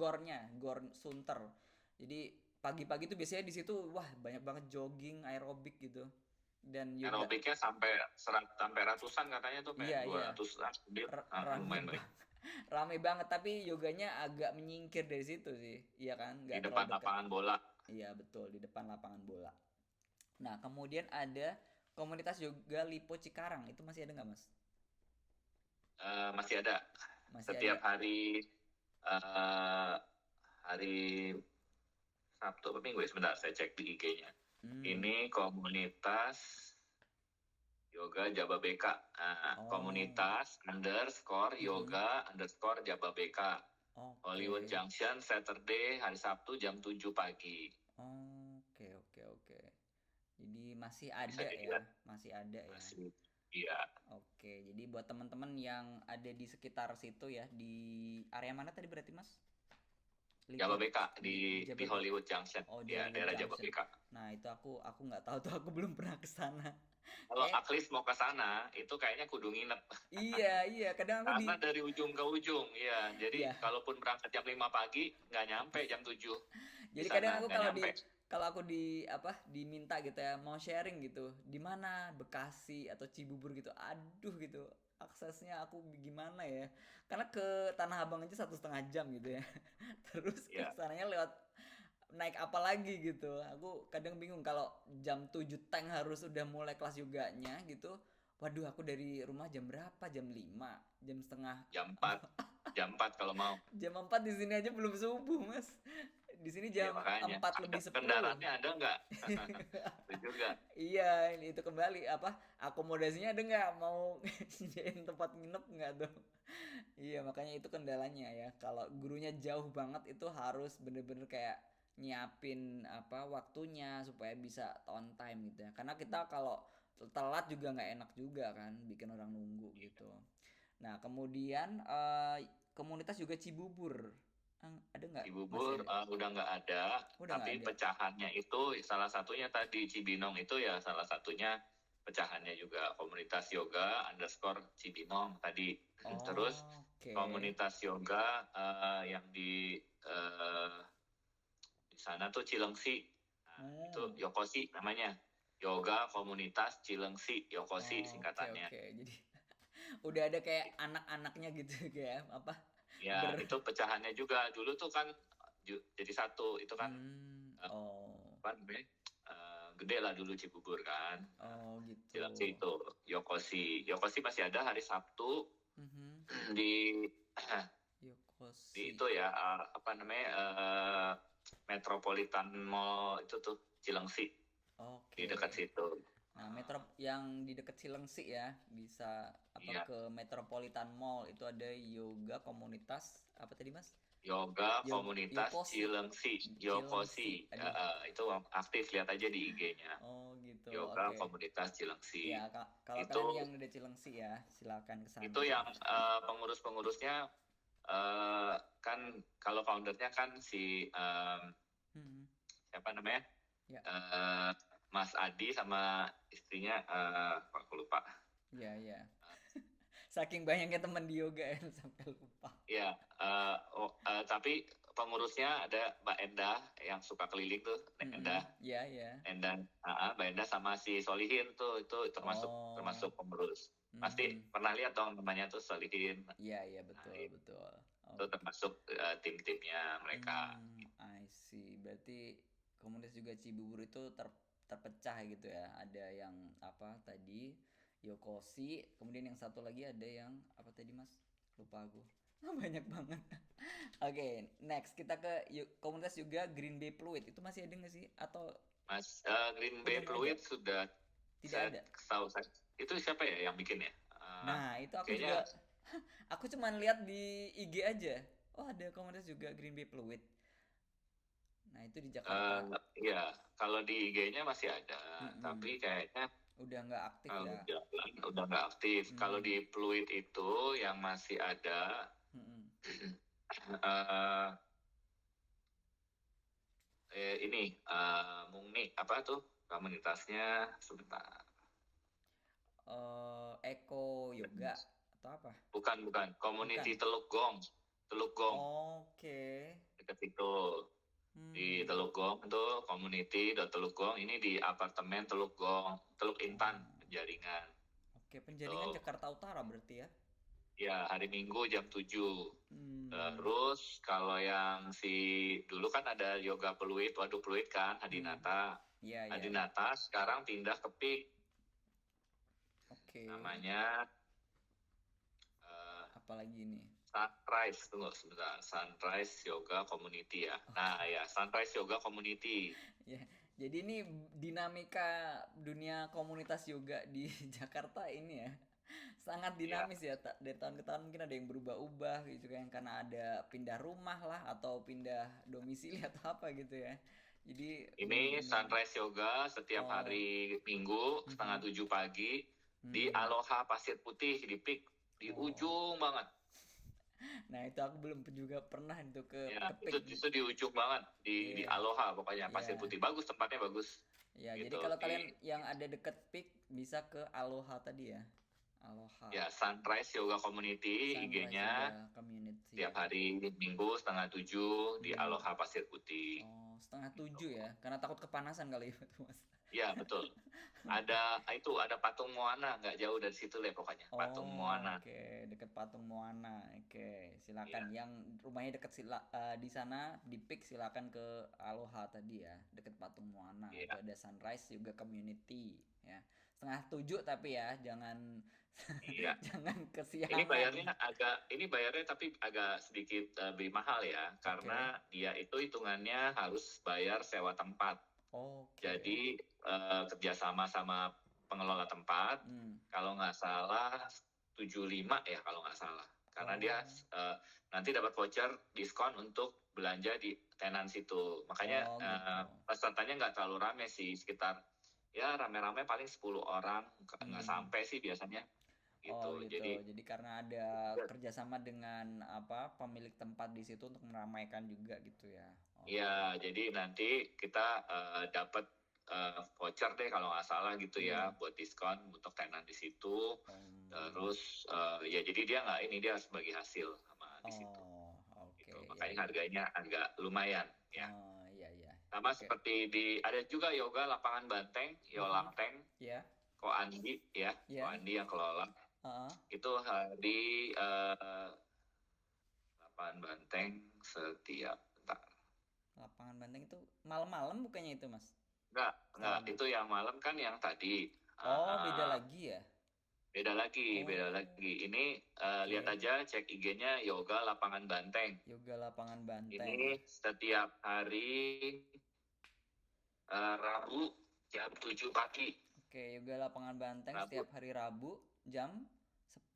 Gor Sunter. Jadi pagi-pagi tuh biasanya di situ wah banyak banget jogging, aerobik gitu. Dan juga aerobiknya sampai ratusan katanya tuh, kayak iya iya 200-an dia. rame Lumayan banyak. rame banget, tapi yoganya agak menyingkir dari situ sih, iya kan, Di nggak depan terlalu dekat. lapangan bola. Iya betul, di depan lapangan bola. Nah kemudian ada komunitas yoga Lipo Cikarang, itu masih ada nggak mas? Masih ada Masih ada. setiap eh, hari Sabtu atau Minggu ya, sebentar saya cek di IG-nya. Hmm. Ini komunitas Yoga Jababeka. Oh, Komunitas underscore mhm. yoga underscore Jababeka. Oke. Hollywood Junction, Saturday, hari Sabtu jam 7 pagi. Oke, oke, oke. Jadi masih Bisa ada ya, dilihat, masih ada ya. masih. Iya, Oke, jadi buat teman-teman yang ada di sekitar situ ya, di area mana tadi berarti Mas? Lipo Jababeka di di Jababeka. Hollywood Junction. Oh, di Ya, Hollywood daerah Junction. Jababeka. Nah, itu aku nggak tahu tuh, aku belum pernah ke sana. Kalau Kayak Aklis mau ke sana, itu kayaknya kudu nginep. iya, iya, kadang aku di Karena dari ujung ke ujung, ya. Jadi iya. kalaupun berangkat jam 5 pagi, nggak nyampe jam 7 di Jadi kadang sana, aku nggak nyampe. kalau aku di apa diminta gitu ya mau sharing gitu di mana Bekasi atau Cibubur gitu, aduh gitu aksesnya aku gimana ya, karena ke Tanah Abang aja 1,5 jam gitu ya. Terus ke Ya, sananya lewat naik apa lagi gitu, aku kadang bingung kalau jam 7 tank harus udah mulai kelas yoganya gitu. Waduh, aku dari rumah jam berapa, jam 5, jam setengah jam 4, jam 4 kalau mau. jam 4 di sini aja belum subuh mas, di sini Ya jam makanya, 4 lebih 10. kendaraannya ada nggak? Itu juga. Iya, ini itu kembali apa akomodasinya ada nggak, mau nyediain tempat nginep nggak tuh? Iya, makanya itu kendalanya ya. Kalau gurunya jauh banget itu harus bener-bener kayak nyiapin apa waktunya supaya bisa on time gitu ya. Karena kita kalau telat juga nggak enak juga kan, bikin orang nunggu gitu. Nah, kemudian komunitas juga Cibubur. Ada nggak? Masih Cibubur ada? udah nggak ada, Udah nggak tapi ada. pecahannya itu salah satunya tadi Cibinong itu ya salah satunya pecahannya juga komunitas yoga underscore Cibinong tadi. Terus Oke. komunitas yoga yang di sana tuh Cilengsi. Nah, itu Hmm. Yokosi namanya. Yoga Komunitas Cilengsi, Yokosi Oke, singkatannya. oke. Jadi udah ada kayak anak-anaknya gitu kayak apa? Ya, Ber itu pecahannya juga. Dulu tuh kan jadi satu, itu kan oh. apa namanya? Gede lah dulu Cibubur kan. Nah, Oh, gitu. Cilengsi itu Yokosi. Yokosi masih ada hari Sabtu Mhm. di di Yokosi. itu ya apa namanya Metropolitan Mall itu tuh Cilengsi di dekat Oke. situ. Nah, metro yang di dekat Cilengsi ya, bisa apa Iya, ke Metropolitan Mall itu ada yoga komunitas apa tadi, Mas? Yoga Komunitas Yokosi. Cilengsi, Cilengsi. Yokosi. Aduh. itu aktif, lihat aja di IG-nya. Oh, gitu. Yoga Oke. Komunitas Cilengsi. Ya, kalau Itu kalian yang udah Cilengsi ya, silakan ke itu sana. yang pengurus-pengurusnya kan kalau foundernya kan si Hmm. siapa namanya? Ya, Eh, Mas Adi sama istrinya aku lupa. ya, ya. Saking banyaknya teman di yoga ya sampai lupa. Ya, tapi pengurusnya ada Mbak Endah yang suka keliling tuh, Endah. Ya, ya. Endah, Mbak Endah sama si Solihin tuh itu termasuk Oh. termasuk pengurus. Pasti Mhm. pernah lihat dong namanya tuh Solihin. Iya, iya Nah, betul, betul. itu Oke. termasuk tim-timnya mereka. I see. Berarti komunitas juga Cibubur itu terpecah gitu ya. Ada yang apa tadi Yokosi, kemudian yang satu lagi ada yang apa tadi Mas? Lupa aku. Banyak banget. Oke, next kita ke komunitas juga Green Bay Fluid. Itu masih ada nggak sih? Atau Mas Green udah Bay nggak ada? Fluid sudah Tidak saya ada. tahu saya itu siapa ya yang bikin ya? Nah, itu aku Kayaknya juga aku cuman lihat di IG aja. Oh, ada komunitas juga Green Bay Fluid. Nah, itu di Jakarta. ya kalau di IG-nya masih ada, Mm-mm. tapi kayaknya Udah nggak aktif ya. udah nggak aktif. Kalau di Hmm. Fluid itu yang masih ada Mm-mm. eh ini Mungni apa tuh komunitasnya sebentar. Eko Yoga atau apa? Bukan Bukan. Community Teluk Gong Oke. dekat situ. Di Hmm. Teluk Gong itu community Teluk Gong, ini di apartemen Teluk Gong, Teluk Intan Oh. Penjaringan Oke, Penjaringan itu. Jakarta Utara berarti ya. Ya, hari Minggu jam 7. Hmm. Terus kalau yang dulu kan ada yoga peluit, waduk peluit kan, Hmm. Hadinata. Iya, iya, iya. Hadinata sekarang pindah ke PIK, Oke. namanya eh, Apalagi ini? Sunrise. Tunggu sebentar, Sunrise Yoga Community ya. Nah Oke. ya, Sunrise Yoga Community. Ya. Jadi ini dinamika dunia komunitas yoga di Jakarta ini ya. Sangat Ya, dinamis ya. Dari tahun ke tahun mungkin ada yang berubah-ubah gitu kan karena ada pindah rumah lah atau pindah domisili atau apa gitu ya. Jadi ini bener-bener Sunrise Yoga setiap oh, hari Minggu setengah mhm, 7 pagi di hmm, Aloha Pasir Putih di PIK, di oh. ujung banget. Nah itu aku belum juga pernah itu Ya, ke itu PIK. itu di ujung banget di Iya, Aloha pokoknya iya. Pasir Putih. Bagus, tempatnya bagus. Ya, jadi Gitu kalau kalian di yang ada deket PIK bisa ke Aloha tadi ya. Aloha. ya Sunrise Yoga Community Sunrise IG-nya Yoga Community. tiap hari Minggu setengah 7 di Hmm. Aloha Pasir Putih. Oh, setengah Gitu. tujuh ya? Karena takut kepanasan kali ya, itu Mas. Ya, betul. Ada patung Moana nggak jauh dari situ lah pokoknya. Patung Oh, Moana. oke, deket patung Moana. Oke, Iya, silakan. Yang rumahnya deket di sana di Pik silakan ke Aloha tadi ya, deket patung Moana. Itu iya. ada Sunrise juga community ya. Setengah tujuh tapi ya, jangan Iya. jangan Ini kesiangan. bayarnya tapi agak sedikit lebih mahal ya, Oke. karena dia itu hitungannya harus bayar sewa tempat. Oke. Jadi kerjasama sama pengelola tempat, Hmm. kalau nggak salah 75 ya kalau nggak salah. Karena dia Oh. nanti dapat voucher diskon untuk belanja di tenan situ. Makanya Oh, gitu. pesertanya nggak terlalu rame sih, sekitar ya rame-rame paling 10 orang, nggak Hmm. sampai sih biasanya Oh gitu. gitu. Jadi Jadi karena ada kerjasama dengan apa pemilik tempat di situ untuk meramaikan juga gitu ya. Oke. ya, jadi nanti kita dapat voucher deh kalau nggak salah gitu ya Hmm. buat diskon untuk tenan di situ. Um, Terus ya jadi dia nggak ini, dia harus bagi hasil sama di situ. oh, oke. Gitu. Ya Makanya ya. harganya agak lumayan ya. Oh, iya iya. Sama Oke. seperti ada juga yoga lapangan banteng, Mhm. Yolangteng, Ya. Ko Andi ya, Ko Ya. Andi yang kelola. Heeh. Itu di lapangan banteng setiap bentar. Lapangan banteng itu malam-malam bukannya itu, Mas? Enggak, Setelahnya. itu yang malam kan yang tadi. Oh, beda Uh, lagi ya? beda lagi, beda Oh, lagi. Ini lihat oke. aja, cek IG-nya Yoga Lapangan Banteng. Yoga lapangan banteng. Ini setiap hari Rabu jam 7 pagi. Oke, yoga lapangan banteng Rabu setiap hari Rabu jam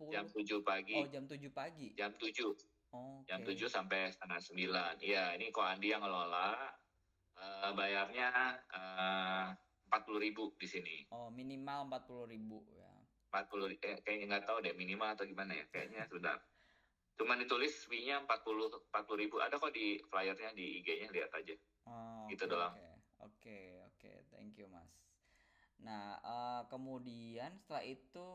jam 10. 7 pagi. Oh, jam 7 pagi. Jam 7. Jam Oke. 7 sampai setengah 9. Iya, ini kok Andi yang ngelola. Bayarnya 40.000 di sini. Oh, minimal 40.000 ya. 40, kayaknya nggak tahu deh minimal atau gimana ya. Kayaknya sudah. Cuman ditulis fee-nya 40.000. Ada kok di flyernya di IG-nya, lihat aja. Oh, Gitu oke doang. oke. Oke, oke. Thank you, Mas. Nah, kemudian setelah itu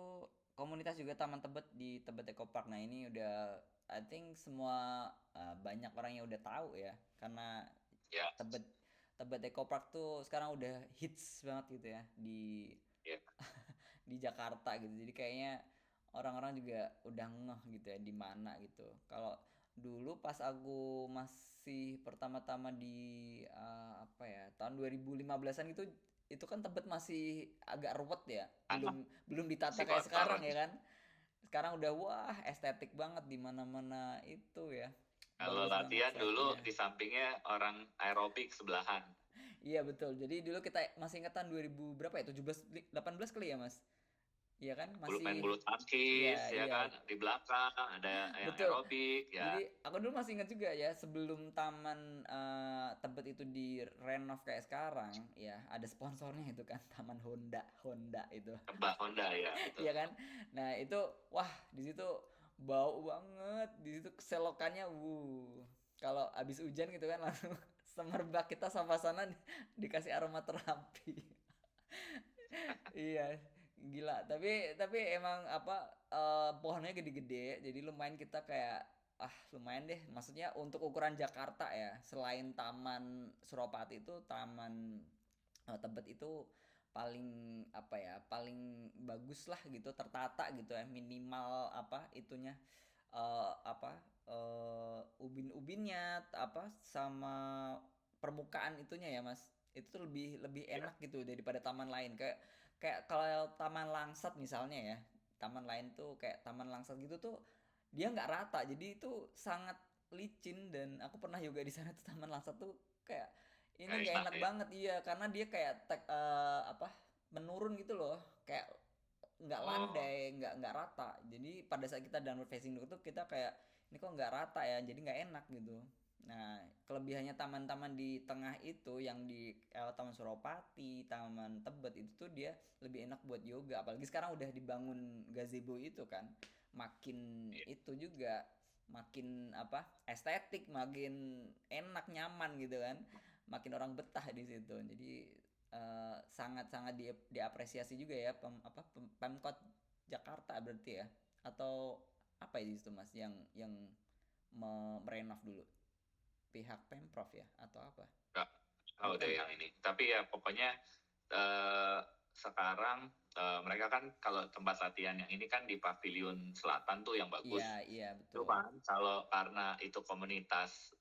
komunitas juga Taman Tebet di Tebet Eco Park. Nah, ini udah I think semua banyak orang yang udah tahu ya. Karena Ya, Tebet Tebet Eco Park tuh sekarang udah hits banget gitu ya ya. di Jakarta gitu. Jadi kayaknya orang-orang juga udah ngeh gitu ya di mana gitu. Kalau dulu pas aku masih pertama-tama di apa ya tahun 2015-an itu kan Tebet masih agak ruwet ya. Anak Belum ditata si kayak kotor. sekarang ya kan. Sekarang udah wah estetik banget di mana-mana itu ya. Kalau Bagus banget latihan dulu site-nya. di sampingnya orang aerobik sebelahan. Iya betul. Jadi dulu kita masih ingetan 2000 berapa ya? 17 18 kali ya, Mas? Iya kan? Main Masih bulu tangkis, iya ya iya kan? Di belakang ada yang betul. aerobik, ya. Jadi aku dulu masih ingat juga ya sebelum Taman Tebet itu direnov kayak sekarang, ya ada sponsornya itu kan Taman Honda Honda itu. Mbak Honda, ya, betul. Iya kan? Nah, itu wah di situ bau banget. Di situ keselokannya kalau habis hujan gitu kan langsung semerbak kita sama sana dikasih aromaterapi. Iya, gila. Tapi emang apa pohonnya gede-gede, jadi lumayan kita kayak lumayan deh. Maksudnya untuk ukuran Jakarta ya, selain Taman Suropati itu Taman Tebet itu paling apa ya, paling bagus lah gitu, tertata gitu ya, minimal apa itunya, apa, ubin-ubinnya apa sama permukaan itunya ya Mas, itu tuh lebih lebih Ya, enak gitu daripada taman lain. Kayak kayak kalau Taman Langsat misalnya ya, taman lain tuh kayak Taman Langsat gitu tuh dia nggak rata, jadi itu sangat licin. Dan aku pernah juga di sana tuh Taman Langsat tuh kayak ini nggak nggak enak enak ya. banget, iya, karena dia kayak apa, menurun gitu loh, kayak nggak Oh, landai, nggak rata. Jadi pada saat kita downward facing dog tuh kita kayak ini kok nggak rata ya, jadi nggak enak gitu. Nah, kelebihannya taman-taman di tengah itu yang di Taman Suropati, Taman Tebet itu tuh dia lebih enak buat yoga. Apalagi sekarang udah dibangun gazebo itu kan, makin iya. itu juga makin apa, estetik, makin enak, nyaman gitu kan, makin orang betah di situ. Jadi sangat-sangat diapresiasi juga ya Pemkot Jakarta berarti ya, atau apa ya itu Mas yang merenov dulu, pihak Pemprov ya atau apa? Nggak tahu Bukan deh ya? yang ini. Tapi ya pokoknya eh, sekarang mereka kan kalau tempat latihan yang ini kan di Pavilion Selatan tuh yang Iya, bagus. iya Itu betul. kan kalau karena itu komunitas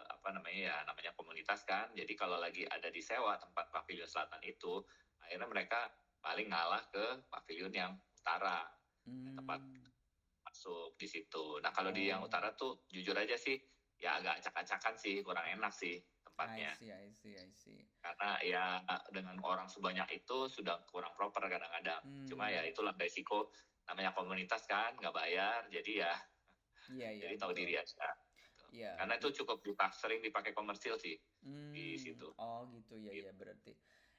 apa namanya ya, namanya komunitas kan. Jadi kalau lagi ada di sewa tempat Pavilion Selatan itu, akhirnya mereka paling ngalah ke Pavilion yang utara, yang tempat Hmm. masuk di situ. Nah kalau di yang Oh, utara tuh jujur aja sih ya agak acak-acakan sih, kurang enak sih I tempatnya. see, I see, I see. Karena ya dengan orang sebanyak itu sudah kurang proper kadang-kadang. Cuma ya Hmm. itulah resiko, namanya komunitas kan nggak bayar, jadi ya Iya, iya jadi tahu betul. diri aja. Gitu. Iya. Karena itu cukup sering dipakai komersil sih di situ. Oh gitu ya, ya Gitu. berarti.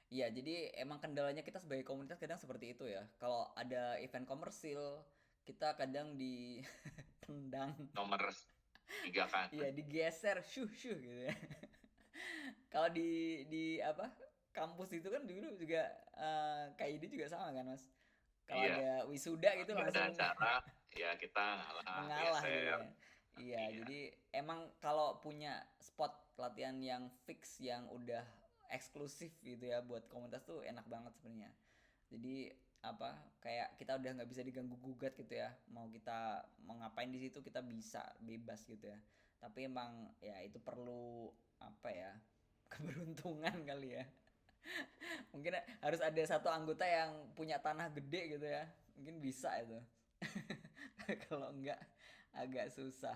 Iya, jadi emang kendalanya kita sebagai komunitas kadang seperti itu ya. Kalau ada event komersil, kita kadang ditendang. Nomor 3 kan. Iya, digeser, syuh syuh gitu ya. Kalau di apa, kampus itu kan dulu juga kayak ini juga sama kan Mas. Kalau Iya, ada wisuda kalau gitu nggak ada langsung acara ya kita ngalah, mengalah gitu geser. ya. Iya, Iya. jadi emang kalau punya spot latihan yang fix, yang udah eksklusif gitu ya buat komunitas tuh enak banget sebenarnya. Jadi apa, kayak kita udah nggak bisa diganggu gugat gitu ya, mau kita mau ngapain di situ kita bisa bebas gitu ya. Tapi emang ya itu perlu apa ya, keberuntungan kali ya. Mungkin harus ada satu anggota yang punya tanah gede gitu ya, mungkin bisa itu. Kalau enggak agak susah.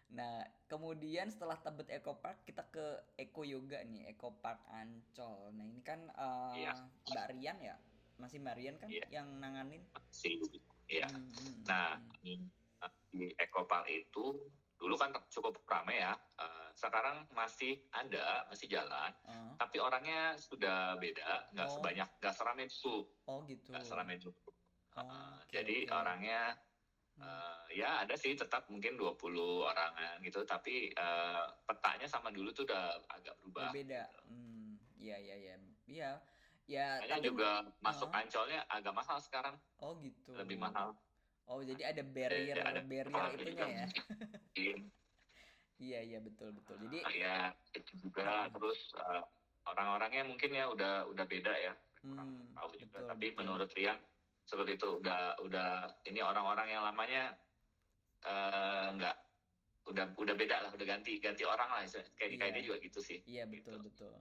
Nah, kemudian setelah Tebet Eco Park kita ke Eco Yoga nih, Eco Park Ancol. Nah, ini kan Iya. Mbak Rian ya? Masih Mbak Rian kan Iya. yang nanganin? Sih. Iya. Nah, Hmm. di Eco Park itu dulu kan cukup ramai ya. Sekarang masih ada, masih jalan. Oh, Tapi orangnya sudah beda, oh, nggak seramai dulu. oh gitu. Nggak seramai dulu. Oke, Jadi oke. orangnya Hmm. ya ada sih tetap mungkin 20 orangan gitu. Tapi petanya sama dulu tuh udah agak berubah Berbeda. gitu. Iya, iya, iya. Iya. Ya, Makanya tapi juga masuk oh, Ancolnya agak mahal sekarang. oh gitu. Lebih mahal. Oh, jadi ada barrier Ada barrier kepala itunya juga ya. mungkin. Iya, iya betul, betul. Jadi Ya itu juga terus orang-orangnya mungkin ya udah beda ya, kurang tahu juga, betul, tapi betul. menurut Rian seperti itu udah ini orang-orang yang lamanya nggak, udah beda lah, udah ganti ganti orang lah, kayak dia Iya, juga gitu sih iya gitu. betul, betul.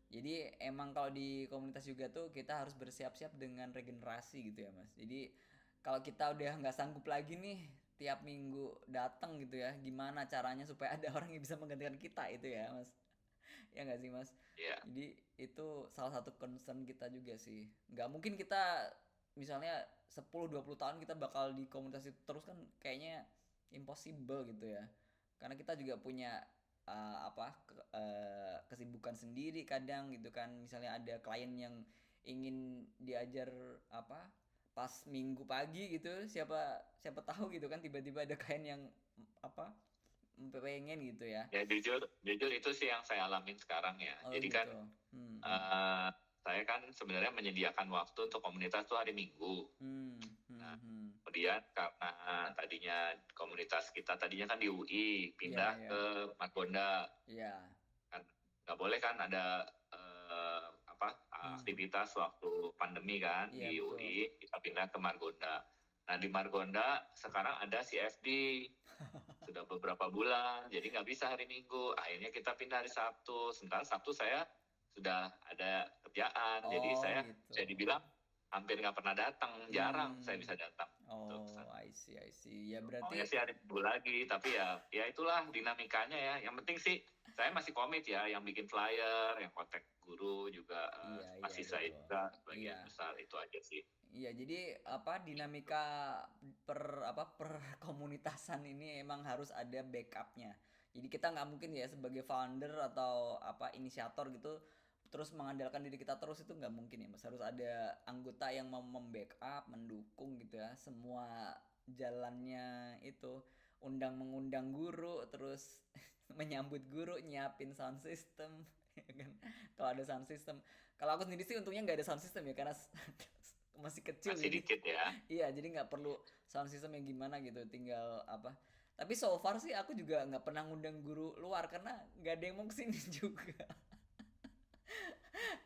Jadi emang kalau di komunitas juga tuh kita harus bersiap-siap dengan regenerasi gitu ya Mas. Jadi kalau kita udah nggak sanggup lagi nih tiap minggu datang gitu ya, gimana caranya supaya ada orang yang bisa menggantikan kita itu ya Mas. Ya nggak sih Mas? Ya, Jadi itu salah satu concern kita juga sih. Nggak mungkin kita misalnya 10-20 tahun kita bakal di komunitas itu terus kan, kayaknya impossible gitu ya. Karena kita juga punya kesibukan sendiri kadang gitu kan. Misalnya ada klien yang ingin diajar apa pas minggu pagi gitu, siapa siapa tahu gitu kan, tiba-tiba ada klien yang apa pengen gitu ya. ya jujur jujur itu sih yang saya alamin sekarang ya. Oh Jadi kan gitu. saya kan sebenarnya menyediakan waktu untuk komunitas tuh hari Minggu. Hmm, hmm, Nah, Kemudian karena tadinya komunitas kita tadinya kan di UI, pindah ke Margonda. Kan nggak boleh kan ada aktivitas waktu pandemi kan di betul. UI, kita pindah ke Margonda. Nah di Margonda sekarang ada CFD sudah beberapa bulan, jadi nggak bisa hari Minggu. Akhirnya kita pindah hari Sabtu. Sementara Sabtu saya sudah ada kerjaan, jadi saya dibilang hampir nggak pernah datang, jarang saya bisa datang. I see. Ya berarti. Maunya sih hari Minggu lagi, tapi ya itulah dinamikanya ya. Yang penting sih saya masih komit ya, yang bikin flyer, yang kontak guru juga masih saya juga sebagian besar, itu aja sih. Iya, jadi dinamika per komunitasan ini emang harus ada backupnya. Jadi kita nggak mungkin ya sebagai founder atau inisiator gitu terus mengandalkan diri kita terus, itu nggak mungkin ya Mas. Harus ada anggota yang mau membackup, mendukung gitu ya semua jalannya itu, mengundang guru, terus menyambut guru, nyiapin sound system kan. Kalau ada sound system, kalau aku sendiri sih untungnya nggak ada sound system ya, karena masih kecil, masih dikit ya. Iya, jadi nggak perlu sound system yang gimana gitu, tinggal tapi so far sih aku juga nggak pernah ngundang guru luar karena nggak ada yang mau kesini juga.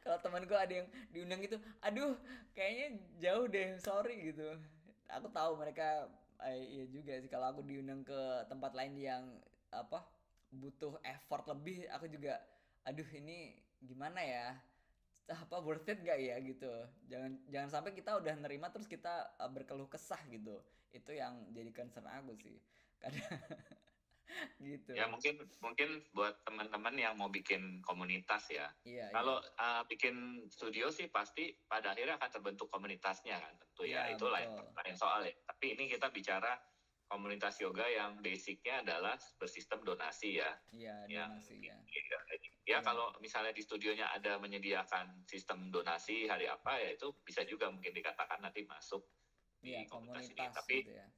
Kalau teman gue ada yang diundang gitu, aduh kayaknya jauh deh, sorry gitu. Aku tahu mereka iya juga sih, kalau aku diundang ke tempat lain yang butuh effort lebih, aku juga aduh ini gimana ya, worth it gak ya gitu. Jangan sampai kita udah nerima terus kita berkeluh kesah gitu. Itu yang jadi concern aku sih kadang. Gitu ya. Mungkin buat teman-teman yang mau bikin komunitas ya, kalau bikin studio sih pasti pada akhirnya akan terbentuk komunitasnya kan, tentu ya, itu lain soal ya. Tapi ini kita bicara komunitas yoga yang basicnya adalah bersistem donasi ya. Donasi ya. Kalau misalnya di studionya ada menyediakan sistem donasi hari apa ya, itu bisa juga mungkin dikatakan nanti masuk di komunitas ini. Tapi gitu ya.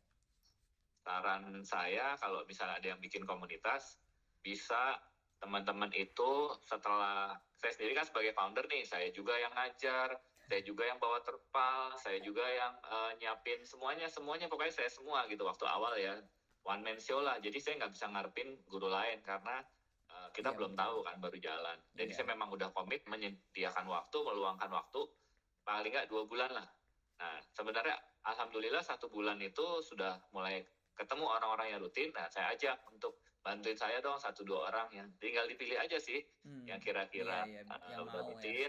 Saran saya kalau misalnya ada yang bikin komunitas, bisa teman-teman itu setelah, saya sendiri kan sebagai founder nih, saya juga yang ngajar, saya juga yang bawa terpal, saya juga yang nyiapin semuanya pokoknya saya semua gitu waktu awal ya, one man show lah. Jadi saya nggak bisa ngarepin guru lain karena kita belum tahu kan, baru jalan. Jadi saya memang udah komit menyediakan waktu, meluangkan waktu paling nggak 2 bulan lah. Nah sebenarnya alhamdulillah 1 bulan itu sudah mulai ketemu orang-orang yang rutin. Nah saya ajak untuk bantuin saya dong 1-2 orang, yang tinggal dipilih aja sih yang kira-kira yang udah rutin.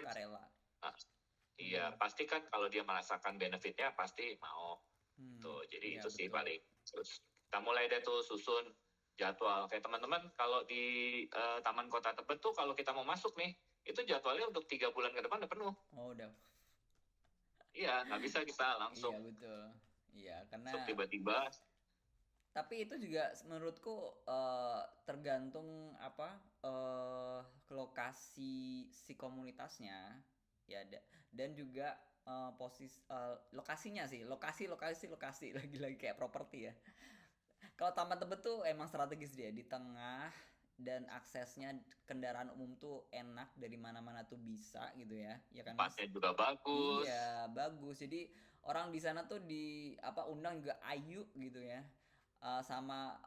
Iya, pasti kan kalau dia merasakan benefitnya pasti mau. Tuh, jadi itu sih paling. Terus kita mulai deh tuh susun jadwal. Kayak teman-teman kalau di Taman Kota Tebet tuh kalau kita mau masuk nih, itu jadwalnya untuk 3 bulan ke depan udah penuh. Oh, udah. Iya, nggak bisa kita langsung. Iya, betul. Iya, karena tiba-tiba. Tapi itu juga menurutku tergantung lokasi si komunitasnya ya, dan juga posisi lokasinya sih, lokasi lagi kayak properti ya. Kalau Taman Tebet tuh emang strategis dia di tengah, dan aksesnya kendaraan umum tuh enak, dari mana-mana tuh bisa gitu ya kan Mas? Tempatnya juga bagus. Iya, bagus. Jadi orang di sana tuh undang juga ayu gitu ya. Sama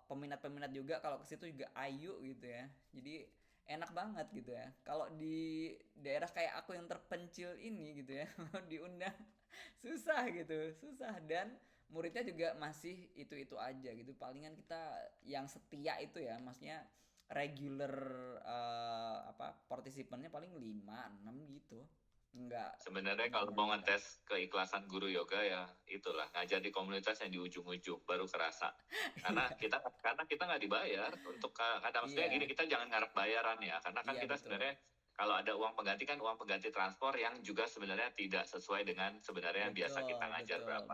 peminat-peminat juga kalau ke situ juga ayu gitu ya. Jadi enak banget gitu ya. Kalau di daerah kayak aku yang terpencil ini gitu ya, diundang susah, dan muridnya juga masih itu aja gitu. Palingan kita yang setia itu ya, maksudnya regular partisipannya paling 5-6 gitu. Enggak. Sebenarnya kalau mau ngetes keikhlasan guru yoga ya itulah, ngajar di komunitas yang di ujung-ujung baru kerasa. Karena kita nggak dibayar untuk maksudnya gini, kita jangan ngarep bayaran ya, karena kan kita sebenarnya kalau ada uang pengganti kan uang pengganti transport yang juga sebenarnya tidak sesuai dengan sebenarnya biasa kita ngajar berapa.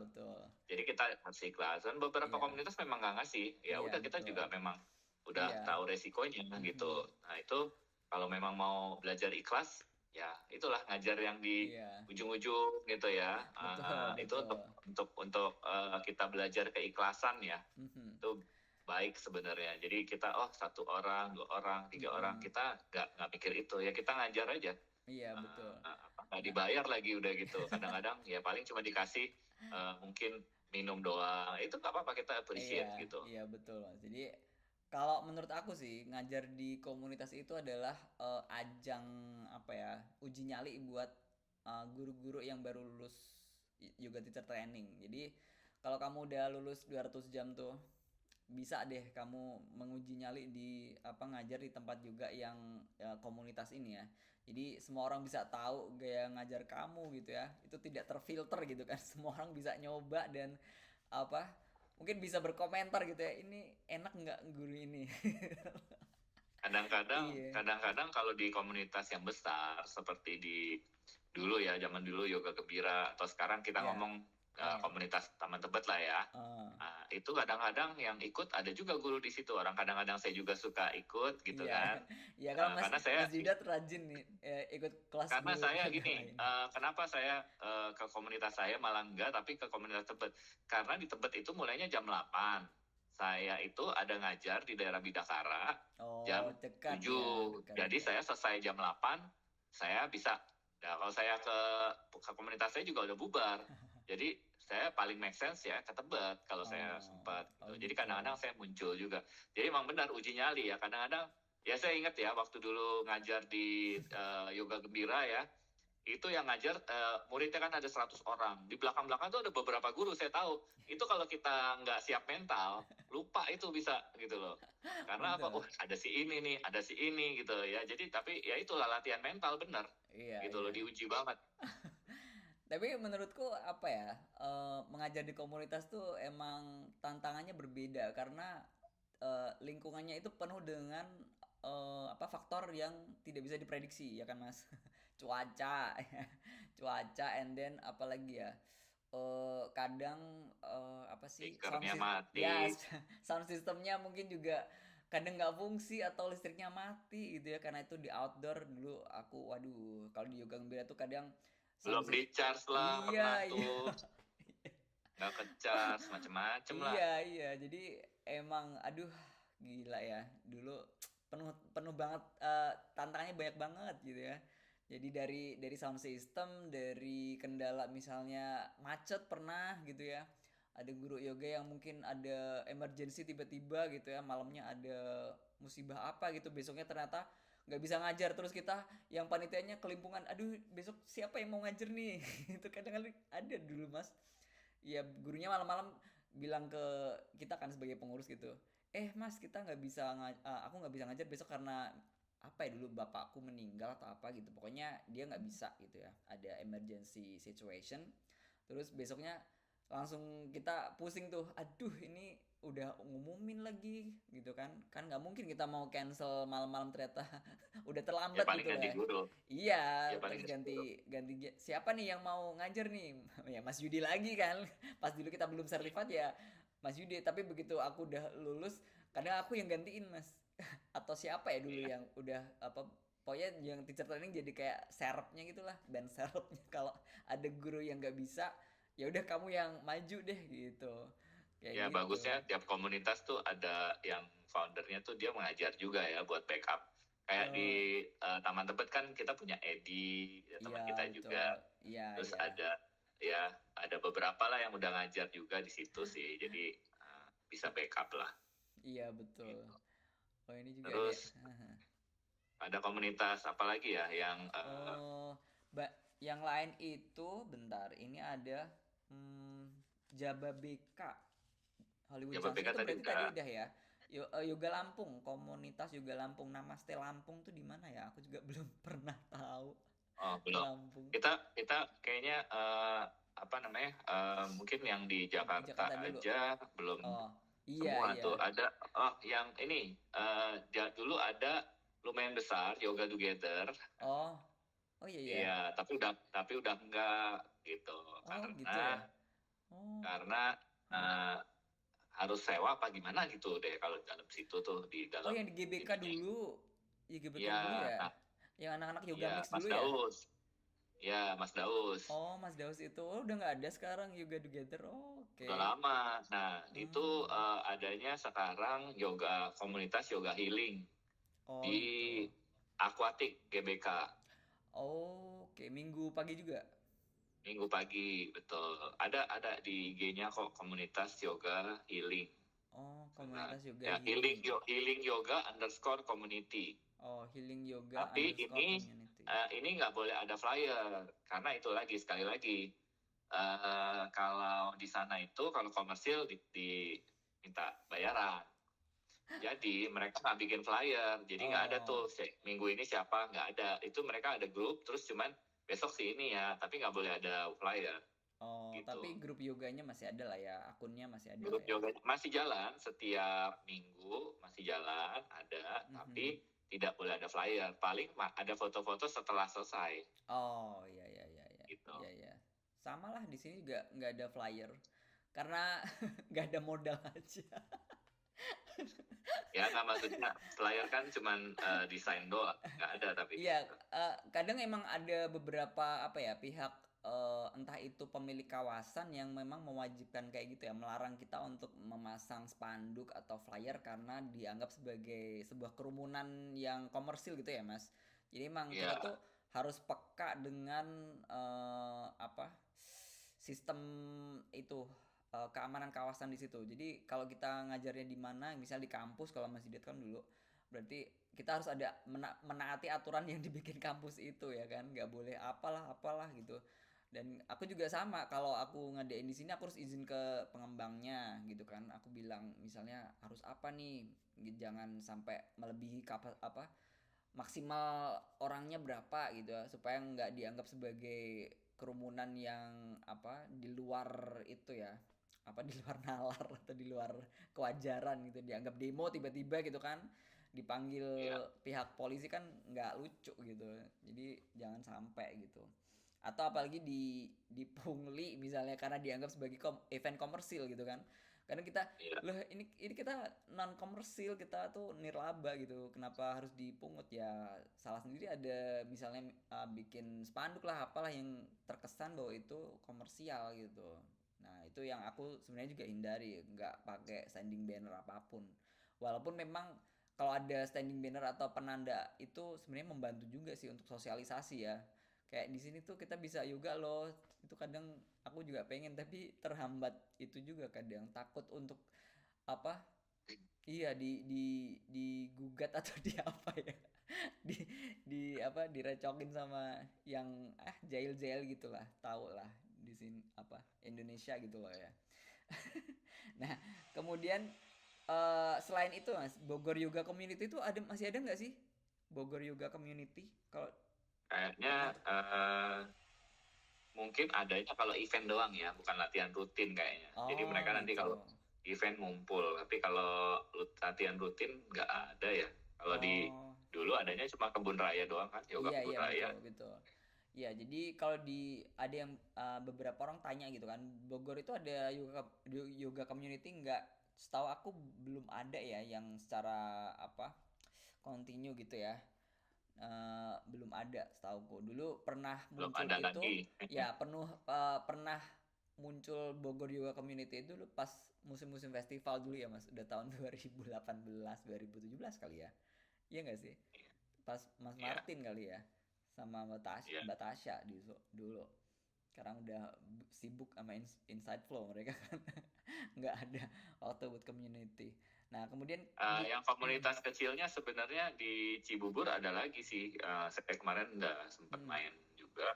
Jadi kita ngasih ikhlas, dan beberapa komunitas memang nggak ngasih. Ya udah, kita juga memang udah tahu resikonya gitu. Nah itu kalau memang mau belajar ikhlas, ya itulah ngajar yang di ujung-ujung gitu ya. Itu untuk kita belajar keikhlasan ya. Itu baik sebenarnya. Jadi kita 1 orang, 2 orang, 3 orang, kita nggak mikir itu ya, kita ngajar aja. Iya, betul. nggak dibayar lagi udah gitu. Kadang-kadang ya paling cuma dikasih mungkin minum doang, itu nggak apa-apa, kita appreciate Iya, gitu. iya betul Mas. Jadi kalau menurut aku sih ngajar di komunitas itu adalah ajang apa ya, uji nyali buat guru-guru yang baru lulus yoga teacher training. Jadi kalau kamu udah lulus 200 jam tuh bisa deh kamu menguji nyali di apa ngajar di tempat juga yang ya, komunitas ini ya. Jadi semua orang bisa tahu gaya ngajar kamu gitu ya. Itu tidak terfilter gitu kan. Semua orang bisa nyoba dan apa mungkin bisa berkomentar gitu ya. Ini enak nggak guru ini? Iya. Kadang-kadang kalau di komunitas yang besar seperti di dulu ya, zaman dulu Yoga Gembira, atau sekarang kita Ya. ngomong komunitas Taman Tebet lah ya. Itu kadang-kadang yang ikut ada juga guru di situ. Orang kadang-kadang saya juga suka ikut gitu Iya. kan. Iya kalau Mas Karena saya Mas Yudat rajin nih ikut kelas karena guru saya yoga gini, lain. kenapa saya ke komunitas saya malah enggak, tapi ke komunitas Tebet. Karena di Tebet itu mulainya jam 8. Saya itu ada ngajar di daerah Bidakara jam Oh, dekat ya, 7. dekat Jadi juga. saya selesai jam 8, saya bisa. Nah, kalau saya ke komunitas saya juga udah bubar. Jadi saya paling make sense ya ke Tebet kalau saya sempat. Oh Jadi gitu. kadang-kadang saya muncul juga. Jadi emang benar uji nyali ya. Kadang-kadang ya saya ingat ya waktu dulu ngajar di Yoga Gembira ya, itu yang ngajar muridnya kan ada 100 orang. Di belakang-belakang tuh ada beberapa guru saya tahu. Itu kalau kita nggak siap mental, lupa itu bisa gitu loh. Karena apa? Betul. Oh, ada si ini nih, ada si ini gitu ya. Jadi tapi ya itulah latihan mental bener. Iya, Gitu loh, iya. diuji banget. Tapi menurutku apa ya, mengajar di komunitas tuh emang tantangannya berbeda karena lingkungannya itu penuh dengan apa faktor yang tidak bisa diprediksi ya kan Mas. Cuaca, cuaca, and then apalagi ya, kadang apa sih Speakernya ya mati. sound systemnya mungkin juga kadang nggak fungsi atau listriknya mati gitu ya karena itu di outdoor dulu aku waduh kalau di Yoga Gembira tuh kadang Belum sound di system. charge lah, pernah Iya, iya. tuh. Nggak ke charge, macem-macem lah. Iya, iya. Jadi emang aduh gila ya. Dulu penuh penuh banget tantangannya banyak banget gitu ya. Jadi dari sound system, dari kendala misalnya macet pernah gitu ya. Ada guru yoga yang mungkin ada emergency tiba-tiba gitu ya, malamnya ada musibah apa gitu, besoknya ternyata nggak bisa ngajar terus kita yang panitianya kelimpungan, aduh besok siapa yang mau ngajar nih? Itu kadang-kadang ada dulu Mas. Ya gurunya malam-malam bilang ke kita kan sebagai pengurus gitu, mas kita nggak bisa aku nggak bisa ngajar besok karena apa ya dulu bapakku meninggal atau apa gitu pokoknya dia nggak bisa gitu ya ada emergency situation terus besoknya langsung kita pusing tuh aduh ini udah ngumumin lagi gitu kan kan nggak mungkin kita mau cancel malam-malam ternyata udah Ya terlambat paling gitu ganti lah. guru. Iya, Ya paling terus ganti guru. ganti siapa nih yang mau ngajar nih? Ya Mas Yudi lagi kan. Pas dulu kita belum sertifikat ya Mas Yudi, tapi begitu aku udah lulus, kadang aku yang gantiin Mas. Atau siapa ya dulu Iya. yang udah apa pokoknya yang teacher training jadi kayak serepnya gitulah, dan serepnya kalau ada guru yang nggak bisa, ya udah kamu yang maju deh gitu. Kayak Ya gitu. bagusnya tiap komunitas tuh ada yang foundernya tuh dia mengajar juga ya buat backup. Kayak di Oh, Taman Tebet kan kita punya Edi, ya, iya teman kita betul. juga. Iya, Terus iya. ada beberapa lah yang udah ngajar juga di situ sih. Jadi bisa backup lah. Iya betul. Gitu. Oh ini juga ada. Terus ada komunitas apa lagi ya yang Oh, yang lain itu bentar, ini ada hmm, Jababeka Hollywood ya Junction BPK itu tadi berarti tadi udah. udah ya. Yoga Lampung, komunitas Yoga Lampung, Namaste Lampung tuh di mana ya? Aku juga belum pernah tahu Oh, belum. Lampung. Kita kayaknya apa namanya? Mungkin yang di Jakarta Jakarta dulu. aja belum Oh, iya semua iya. tuh. Ada yang ini dulu ada lumayan besar Yoga Together. Oh, oh iya iya. Iya, tapi udah enggak gitu. Oh gitu ya. Karena Oh, karena eh, harus sewa apa gimana gitu deh kalau dalam situ tuh di oh dalam yang di GBK ininya. dulu, ya GBK Iya, dulu ya. nah, Yang anak-anak yoga iya mix Mas dulu ya. Daus. Ya, Mas Daus. Oh, Mas Daus itu udah nggak ada sekarang Yoga Together. Oh, oke. Udah lama. Nah, itu Hmm. adanya sekarang yoga komunitas yoga healing Oh, di gitu. Aquatic GBK. Oh, oke, Minggu pagi juga. Minggu pagi, betul. Ada di IG-nya kok, komunitas yoga healing. Oh, Nah, komunitas yoga ya, healing. healing yoga underscore community. Oh, healing yoga Tapi underscore community. ini nggak boleh ada flyer karena itu lagi sekali lagi kalau di sana itu kalau komersil diminta bayaran. Jadi mereka nggak bikin flyer, jadi nggak ada tuh Oh, minggu ini siapa, nggak ada. Itu mereka ada grup, terus cuman besok sih ini ya, tapi nggak boleh ada flyer oh, gitu. tapi grup yoganya masih ada lah ya, akunnya masih ada lah Grup ya. yoga masih jalan setiap minggu, masih jalan ada, tapi Mhm. tidak boleh ada flyer. Paling ada foto-foto setelah selesai Oh, iya iya iya iya. gitu. Iya iya. Sama lah di sini juga nggak ada flyer. Karena nggak ada modal aja. Ya nggak, maksudnya flyer kan cuman desain doang, nggak ada tapi. Iya, kadang emang ada beberapa apa ya pihak entah itu pemilik kawasan yang memang mewajibkan kayak gitu ya, melarang kita untuk memasang spanduk atau flyer karena dianggap sebagai sebuah kerumunan yang komersil gitu ya, Mas. Jadi emang kita tuh Ya, harus peka dengan apa sistem itu keamanan kawasan di situ. Jadi kalau kita ngajarnya di mana, misal di kampus kalau masih Diet kan dulu, berarti kita harus ada menaati aturan yang dibikin kampus itu ya kan, nggak boleh apalah apalah gitu. Dan aku juga sama, kalau aku ngadain di sini aku harus izin ke pengembangnya gitu kan, aku bilang misalnya harus apa nih, jangan sampai melebihi apa maksimal orangnya berapa gitu ya, supaya nggak dianggap sebagai kerumunan yang apa di luar itu ya, apa di luar nalar atau di luar kewajaran gitu, dianggap demo tiba-tiba gitu kan, dipanggil ya, pihak polisi kan nggak lucu gitu. Jadi jangan sampai gitu. Atau apalagi dipungli misalnya karena dianggap sebagai event komersil gitu kan. Karena kita ya. loh, ini kita non komersil, kita tuh nirlaba gitu, kenapa harus dipungut ya? Salah sendiri ada misalnya bikin spanduk lah apalah yang terkesan bahwa itu komersial gitu. Nah itu yang aku sebenarnya juga hindari, nggak pakai standing banner apapun. Walaupun memang kalau ada standing banner atau penanda itu sebenarnya membantu juga sih untuk sosialisasi ya. Kayak di sini tuh kita bisa yoga loh. Itu kadang aku juga pengen tapi terhambat itu juga, kadang takut untuk apa, iya digugat atau di apa ya, di apa direcokin sama yang jail-jail gitulah, tau lah di sini apa Indonesia gitu loh ya. Nah kemudian selain itu Mas, Bogor Yoga Community itu masih ada nggak sih, Bogor Yoga Community kalau Kayaknya pernah. mungkin adanya kalau event doang ya, bukan latihan rutin kayaknya. Jadi Oh mereka nanti gitu. kalau event ngumpul, tapi kalau latihan rutin nggak ada ya. Kalau di Oh dulu adanya cuma kebun raya doang kan, yoga iya kebun iya raya. betul betul. Iya, jadi kalau di ada yang beberapa orang tanya gitu kan, Bogor itu ada yoga community nggak? Setahu aku belum ada ya yang secara apa continue gitu ya. Belum ada setahuku. Dulu pernah Belum muncul ada itu, lagi. ya pernah muncul Bogor Yoga Community itu dulu pas musim-musim festival dulu ya Mas, udah tahun 2018 2017 kali ya. Iya nggak sih? Pas Mas Iya, Martin kali ya, sama iya. Mbak Tasya dulu. Sekarang udah sibuk sama Inside Flow mereka kan, nggak ada waktu buat community. Nah kemudian Yang komunitas kecilnya sebenarnya di Cibubur ada lagi sih. Saya kemarin udah sempat hmm, main juga.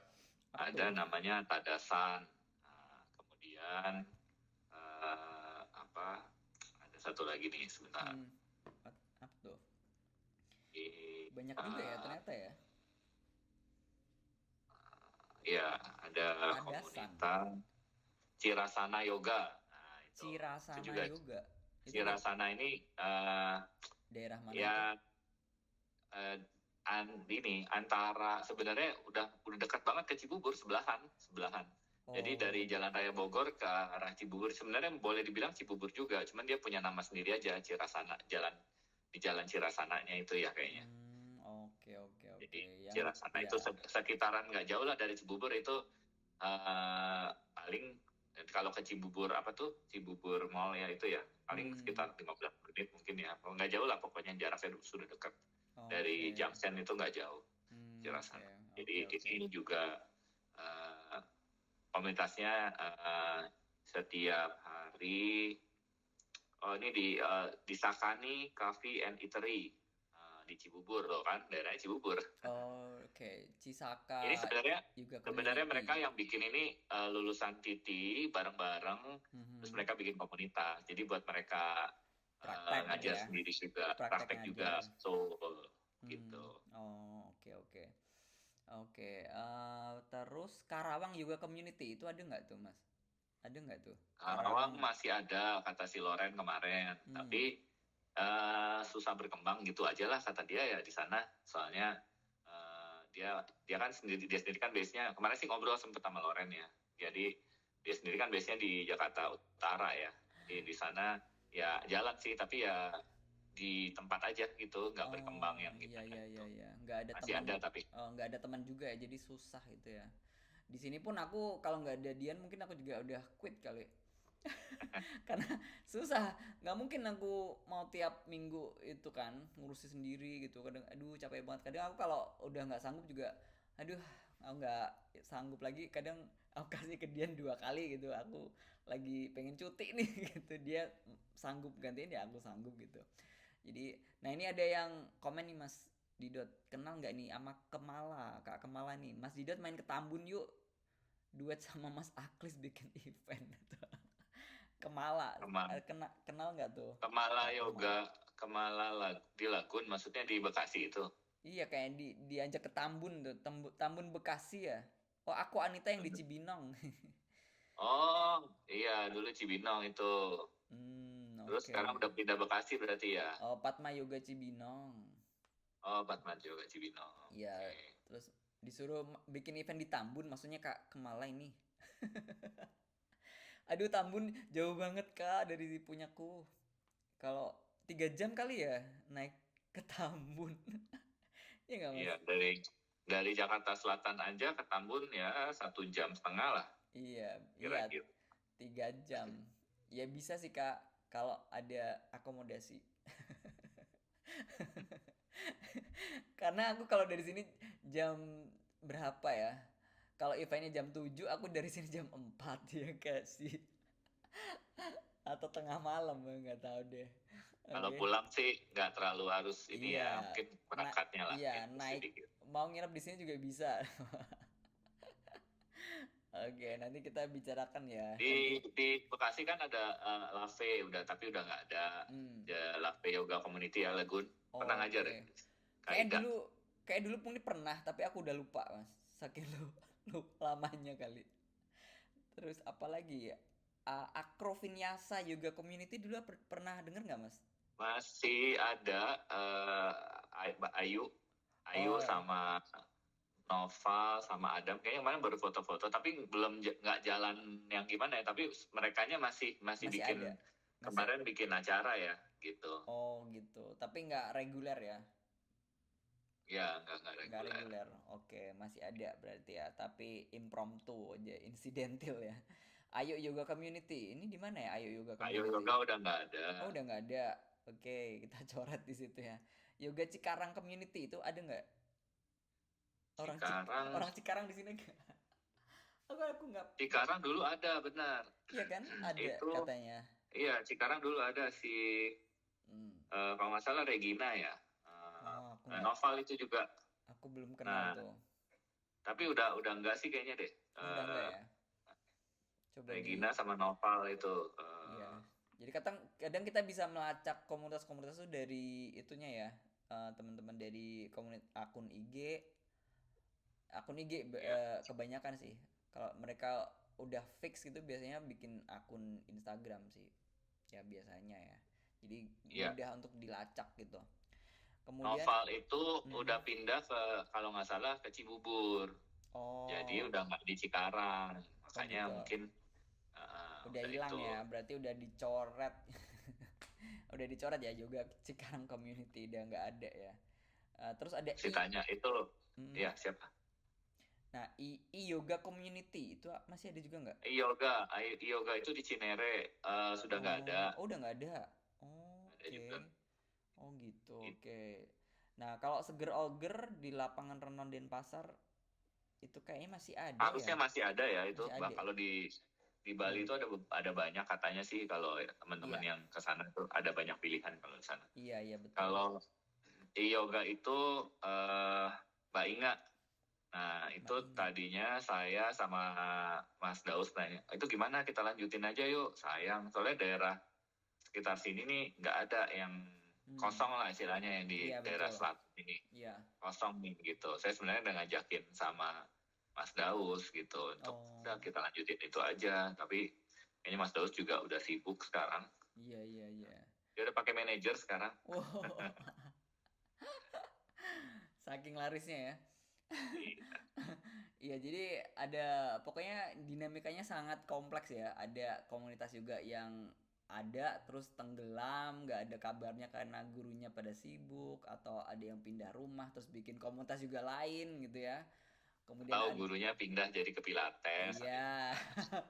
apa Ada tuh? namanya Tadasan. Kemudian apa? Ada satu lagi nih sebentar. Hmm, apa tuh? Di, Banyak juga ya eh, ternyata ya. ya ada Tadasan, komunitas Cirasana Yoga. Nah itu Cirasana juga Yoga. Itu Cirasana ini daerah mana itu? ya eh, ini antara sebenarnya udah dekat banget ke Cibubur, sebelahan sebelahan. Jadi dari Oh, Jalan Raya Bogor ke arah Cibubur sebenarnya boleh dibilang Cibubur juga, cuman dia punya nama sendiri aja, Cirasana, jalan di Jalan Cirasananya itu ya kayaknya. oke oke Jadi oke. Yang Cirasana ya, itu sekitaran nggak jauh lah dari Cibubur itu, paling kalau ke Cibubur apa tuh Cibubur Mall ya itu ya paling hmm, sekitar 15 menit mungkin ya, kalau nggak jauh lah pokoknya, jaraknya sudah dekat oke. dari Junction itu nggak jauh Hmm, oke Cirasana. Jadi di sini juga komunitasnya setiap hari ini di Sakani Coffee and Eatery di Cibubur loh kan, daerahnya Cibubur. Cisaka. Ini sebenarnya community. Mereka yang bikin ini lulusan TT bareng-bareng, terus mereka bikin komunitas. Jadi buat mereka ngajar sendiri juga, praktek juga, so gitu. Oke. Terus Karawang Yoga Community itu ada nggak tuh, Mas? Ada nggak tuh? Karawang masih ada, kata si Loren kemarin, tapi susah berkembang gitu aja lah kata dia ya di sana. Soalnya dia kan sendiri kan base-nya, kemarin sih ngobrol sempet sama Loren ya. Jadi dia sendiri kan base-nya di Jakarta Utara ya. Di sana ya jalan sih, tapi ya di tempat aja gitu, nggak berkembang yang gitu. Iya. Nggak ada masih teman. Ada tapi. Nggak ada teman juga ya, jadi susah gitu ya. Di sini pun aku kalau nggak ada Dian mungkin aku juga udah quit kali. Karena susah, nggak mungkin aku mau tiap minggu itu kan ngurusi sendiri gitu. Kadang aduh capek banget. Kadang aku kalau udah nggak sanggup juga, aduh aku nggak sanggup lagi. Kadang aku kasih ke Dian 2 kali gitu. Aku lagi pengen cuti nih gitu, dia sanggup gantiin ya aku sanggup gitu. Jadi nah ini ada yang komen nih Mas Didot, kenal nggak nih sama Kak Kemala nih, Mas Didot main ke Tambun yuk, duet sama Mas Aklis bikin event. Kemala. Kenal nggak tuh? Kemala Yoga, Kemala di Lagun, maksudnya di Bekasi itu. Iya, kayak diajak ke Tambun tuh, Tambun Bekasi ya. Oh, aku Anita yang di Cibinong. Oh, iya dulu Cibinong itu. Terus sekarang udah pindah Bekasi berarti ya? Oh, Padma Yoga Cibinong. Oh, Padma Yoga Cibinong. Iya, terus disuruh bikin event di Tambun, maksudnya Kak Kemala ini. Aduh, Tambun jauh banget Kak dari punyaku. Kalau 3 jam kali ya naik ke Tambun. Iya nggak Mas? Iya, dari Jakarta Selatan aja ke Tambun ya 1,5 jam lah. Iya, kira-kira. 3 jam. Ya bisa sih Kak, kalau ada akomodasi. Karena aku kalau dari sini jam berapa ya? Kalau eventnya jam 7, aku dari sini jam 4 ya kasih. Atau tengah malam, nggak tahu deh. Kalau pulang sih nggak terlalu harus ini ya, mungkin berangkatnya lah. Iya, naik sedikit. Mau nginep di sini juga bisa. Oke, nanti kita bicarakan ya. Di Bekasi kan ada Lafe udah, tapi udah nggak ada. Lafe Yoga Community ya Lagun. Pernah ngajar ya? Kayak dulu mungkin pernah, tapi aku udah lupa Mas. Saking lu lamanya kali. Terus apalagi ya? Akrovinyasa Yoga Community dulu pernah denger nggak Mas? Masih ada Ayu sama Nova sama Adam, kayaknya kemarin baru foto-foto, tapi belum nggak jalan yang gimana ya, tapi merekanya masih bikin ada. Kemarin bikin acara ya gitu. Oh gitu, tapi nggak reguler ya? Ya nggak reguler. Oke, masih ada berarti ya, tapi impromptu aja, insidental ya. Ayo Yoga Community, ini di mana ya Ayo Yoga Community? Ayo Yoga udah nggak ada. Oh udah nggak ada. Oke, kita coret di situ ya. Yoga Cikarang Community itu ada nggak? Orang Cikarang di sini nggak? Aku nggak. Cikarang dulu ada, benar. Iya kan, ada itu, katanya. Iya, Cikarang dulu ada si kalau nggak salah Regina ya. Noval itu juga. Aku belum kenal tuh. Tapi udah enggak sih kayaknya deh. Udah enggak ya. Coba Regina sama Noval itu. Iya. Jadi kadang kita bisa melacak komunitas-komunitas itu dari itunya ya, teman-teman dari akun IG. Kebanyakan sih. Kalau mereka udah fix gitu biasanya bikin akun Instagram sih. Ya biasanya ya. Jadi mudah untuk dilacak gitu. Kemudian Noval itu udah pindah ke, kalau nggak salah, ke Cibubur. Oh. Jadi udah nggak di Cikarang. Makanya mungkin udah hilang ya. Berarti udah dicoret. Udah dicoret ya juga Cikarang Community, udah nggak ada ya. Terus ada ceritanya itu ya siapa? Nah, Yoga Community itu masih ada juga nggak? Yoga itu di Cinere sudah nggak ada. Oh, udah nggak ada. Oh, oke. Okay. Oh gitu. Oke. Nah, kalau Seger Oger di lapangan Renon Denpasar Itu kayaknya masih ada ya. Harusnya masih ada ya itu. Masih Bah ada. kalau di Bali itu ada banyak katanya sih kalau teman-teman Iya. yang ke sana tuh ada banyak pilihan kalau di sana. Iya, iya betul. Kalau di yoga itu Mbak Inga. Nah, Mbak itu Inga. tadinya saya sama Mas Daus nanya, itu gimana kita lanjutin aja yuk? Sayang, soalnya daerah sekitar sini nih nggak ada yang Hmm. kosong lah istilahnya yang di Iya daerah betul. selatan ini. Iya. Kosong nih gitu. Saya sebenarnya udah ngajakin sama Mas Daus gitu untuk Oh. ya, kita lanjutin itu aja. Tapi kayaknya Mas Daus juga udah sibuk sekarang. Iya, iya, iya. Dia udah pakai manajer sekarang. Wow. Saking larisnya ya. Iya. Iya, jadi ada pokoknya dinamikanya sangat kompleks ya. Ada komunitas juga yang ada terus tenggelam, nggak ada kabarnya karena gurunya pada sibuk atau ada yang pindah rumah terus bikin komunitas juga lain gitu ya. Kemudian Tahu ada gurunya pindah jadi ke Pilates, ada yang iya. pindah.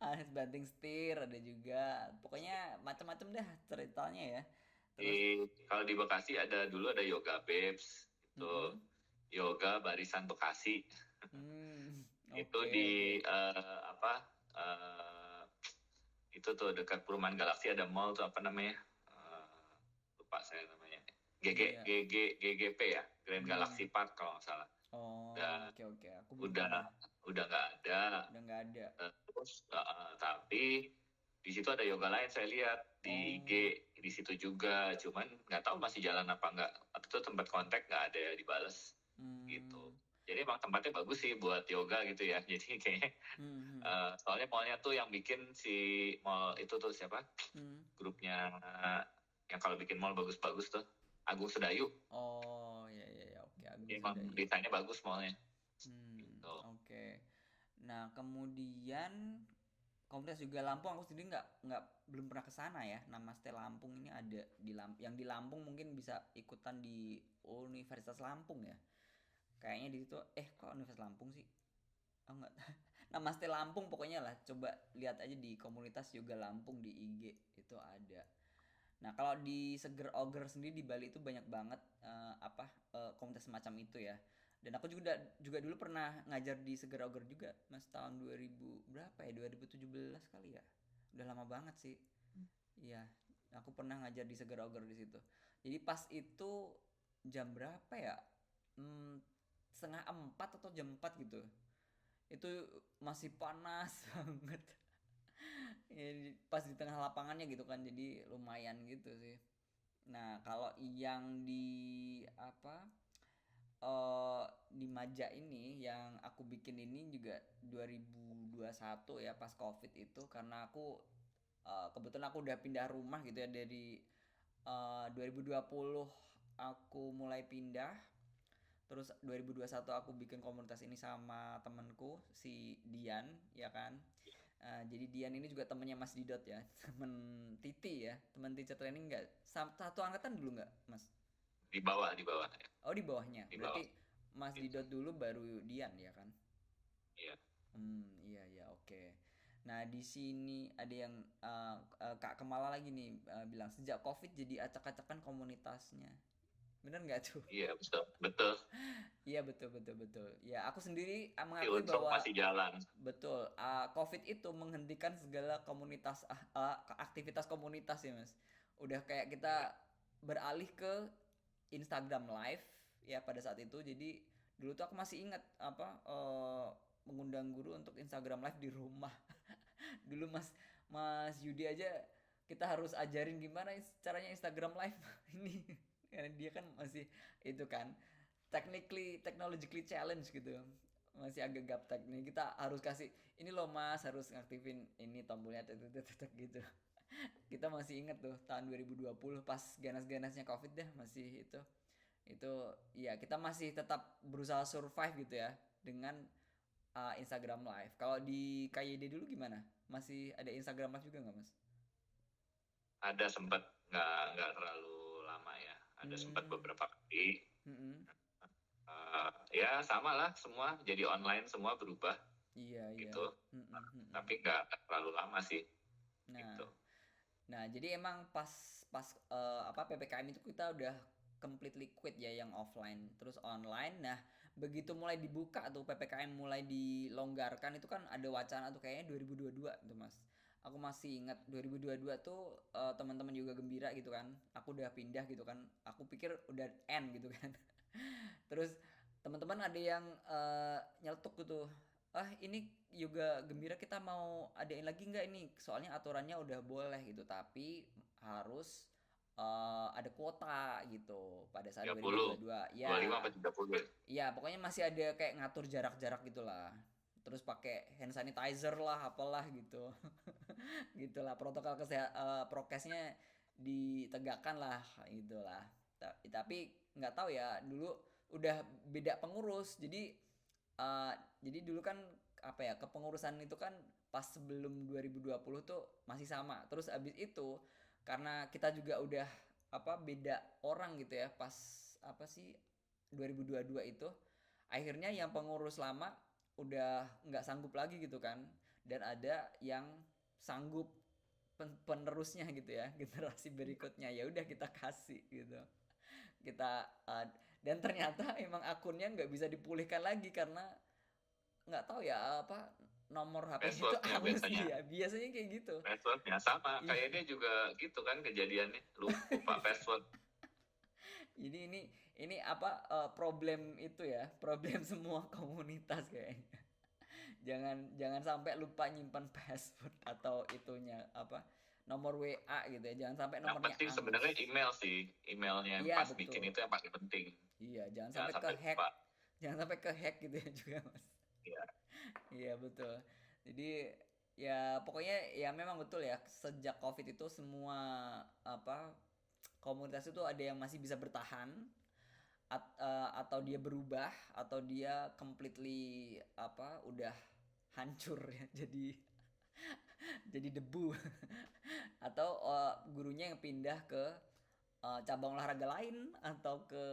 Ada banting setir ada juga. Pokoknya macam-macam dah ceritanya ya. Terus Kalau di Bekasi dulu ada Yoga Babes, itu mm-mm. yoga barisan Bekasi. Hmm, Itu oke oke. di apa eh, itu tuh dekat Perumahan Galaksi ada mall tuh apa namanya? Lupa saya namanya. Iya. GGP ya, Grand Hmm. Galaxy Park kalau nggak salah. Oh, Udah oke oke. Aku belum udah pernah. udah nggak ada. Udah nggak ada. Terus tapi di situ ada yoga lain saya lihat di IG Oh. di situ juga, cuman nggak tahu masih jalan apa nggak. Waktu itu tempat kontak nggak ada dibales gitu. Hmm. Jadi emang tempatnya bagus sih buat yoga gitu ya. Jadi kayak Hmm. Hmm. soalnya mallnya tuh yang bikin si mall itu tuh siapa? Hmm. Grupnya yang kalau bikin mall bagus-bagus tuh Agung Sedayu. Oh, ya ya ya. Oke, Jadi Agung emang Sedayu. desainnya bagus mallnya Hmm, gitu. oke. Nah, kemudian Komunitas juga Lampung aku sendiri nggak belum pernah ke sana ya. Namaste Lampung ini ada di yang di Lampung mungkin bisa ikutan di Universitas Lampung ya. Kayaknya di situ kok Universitas Lampung sih? Oh enggak. Namaste Lampung pokoknya lah. Coba lihat aja di komunitas Yoga Lampung di IG itu ada. Nah, kalau di Seger Oger sendiri di Bali itu banyak banget komunitas semacam itu ya. Dan aku juga dulu pernah ngajar di Seger Oger juga, Mas tahun 2000 berapa ya? 2017 kali ya. Udah lama banget sih. Iya, aku pernah ngajar di Seger Oger di situ. Jadi pas itu jam berapa ya? Hmm, setengah empat atau jam 4 gitu. Itu masih panas banget. Ya, pas di tengah lapangannya gitu kan, jadi lumayan gitu sih. Nah, kalau yang apa eh di Maja ini yang aku bikin ini juga 2021 ya pas Covid itu karena aku kebetulan aku udah pindah rumah gitu ya dari 2020 aku mulai pindah. Terus 2021 aku bikin komunitas ini sama temenku si Dian ya kan. Jadi Dian ini juga temennya Mas Didot ya, temen Titi ya, temen teacher training nggak? Satu angkatan dulu nggak, Mas? Di bawah ya. Oh di bawahnya, Di bawah berarti Mas gitu. Didot dulu baru Dian ya kan? Iya. Iya iya oke. Nah di sini ada yang Kak Kemala lagi nih bilang sejak COVID jadi acak-acakan komunitasnya, bener nggak tuh? Iya, betul. Betul. Iya betul betul betul. Ya aku sendiri Si mengakui Unsur bahwa masih jalan. betul, COVID itu menghentikan segala komunitas aktivitas komunitas ya Mas. Udah kayak Iya. kita beralih ke Instagram Live ya pada saat itu. Jadi dulu tuh aku masih ingat mengundang guru untuk Instagram Live di rumah. Dulu Mas Mas Yudi aja kita harus ajarin gimana caranya Instagram Live ini karena dia kan masih itu kan technologically challenge gitu, masih agak gaptek nih, kita harus kasih ini loh Mas harus ngaktifin ini tombolnya tetek gitu. Kita masih inget tuh tahun 2020 pas ganas-ganasnya covid dah masih itu ya kita masih tetap berusaha survive gitu ya dengan Instagram live. Kalau di KYD dulu gimana, masih ada Instagram live juga nggak Mas? Ada sempat nggak terlalu lama ya. Ada sempat Hmm. beberapa kali. Mm-mm. Ya sama lah semua jadi online semua berubah Iya iya. gitu. Mm-mm, mm-mm. Tapi nggak terlalu lama sih Nah gitu. Nah, jadi emang pas pas PPKM itu kita udah completely quit ya yang offline, terus online. Nah, begitu mulai dibuka tuh PPKM mulai dilonggarkan itu kan ada wacana tuh kayaknya 2022 tuh Mas. Aku masih ingat 2022 tuh teman-teman juga gembira gitu kan. Aku udah pindah gitu kan. Aku pikir udah end gitu kan. Terus teman-teman ada yang nyeletuk gitu. Ah ini juga gembira kita mau adain lagi nggak ini? Soalnya aturannya udah boleh gitu, tapi harus ada kuota gitu pada saat 30, 2022. 25 Ya, apa 30 ya? iya pokoknya masih ada kayak ngatur jarak-jarak gitulah. Terus pakai hand sanitizer lah, apalah gitu. Gitulah protokol prokesnya ditegakkan lah gitulah. Tapi nggak tahu ya dulu udah beda pengurus. Jadi dulu kan apa ya kepengurusan itu kan pas sebelum 2020 tuh masih sama. Terus abis itu karena kita juga udah apa beda orang gitu ya pas apa sih 2022 itu akhirnya yang pengurus lama udah nggak sanggup lagi gitu kan dan ada yang sanggup penerusnya gitu ya generasi berikutnya ya udah kita kasih gitu kita dan ternyata emang akunnya nggak bisa dipulihkan lagi karena nggak tahu ya apa nomor HP-nya itu Passwordnya halus biasanya. ya biasanya kayak gitu. Passwordnya sama, Iya. kayaknya juga gitu kan kejadiannya, lupa password. Jadi ini apa problem itu ya problem semua komunitas kayaknya. Jangan sampai lupa nyimpan password atau itunya apa nomor WA gitu ya jangan sampai Yang nomornya penting angus. sebenarnya email sih, emailnya yang Iya pas bikin betul. itu yang paling penting. Iya jangan Jangan sampai ke sampai hack lupa. jangan sampai ke hack gitu ya juga mas. Ya, Iya betul. Jadi ya pokoknya ya memang betul ya sejak COVID itu semua apa komunitas itu ada yang masih bisa bertahan atau dia berubah atau dia completely apa udah hancur ya jadi debu atau gurunya yang pindah ke cabang olahraga lain atau ke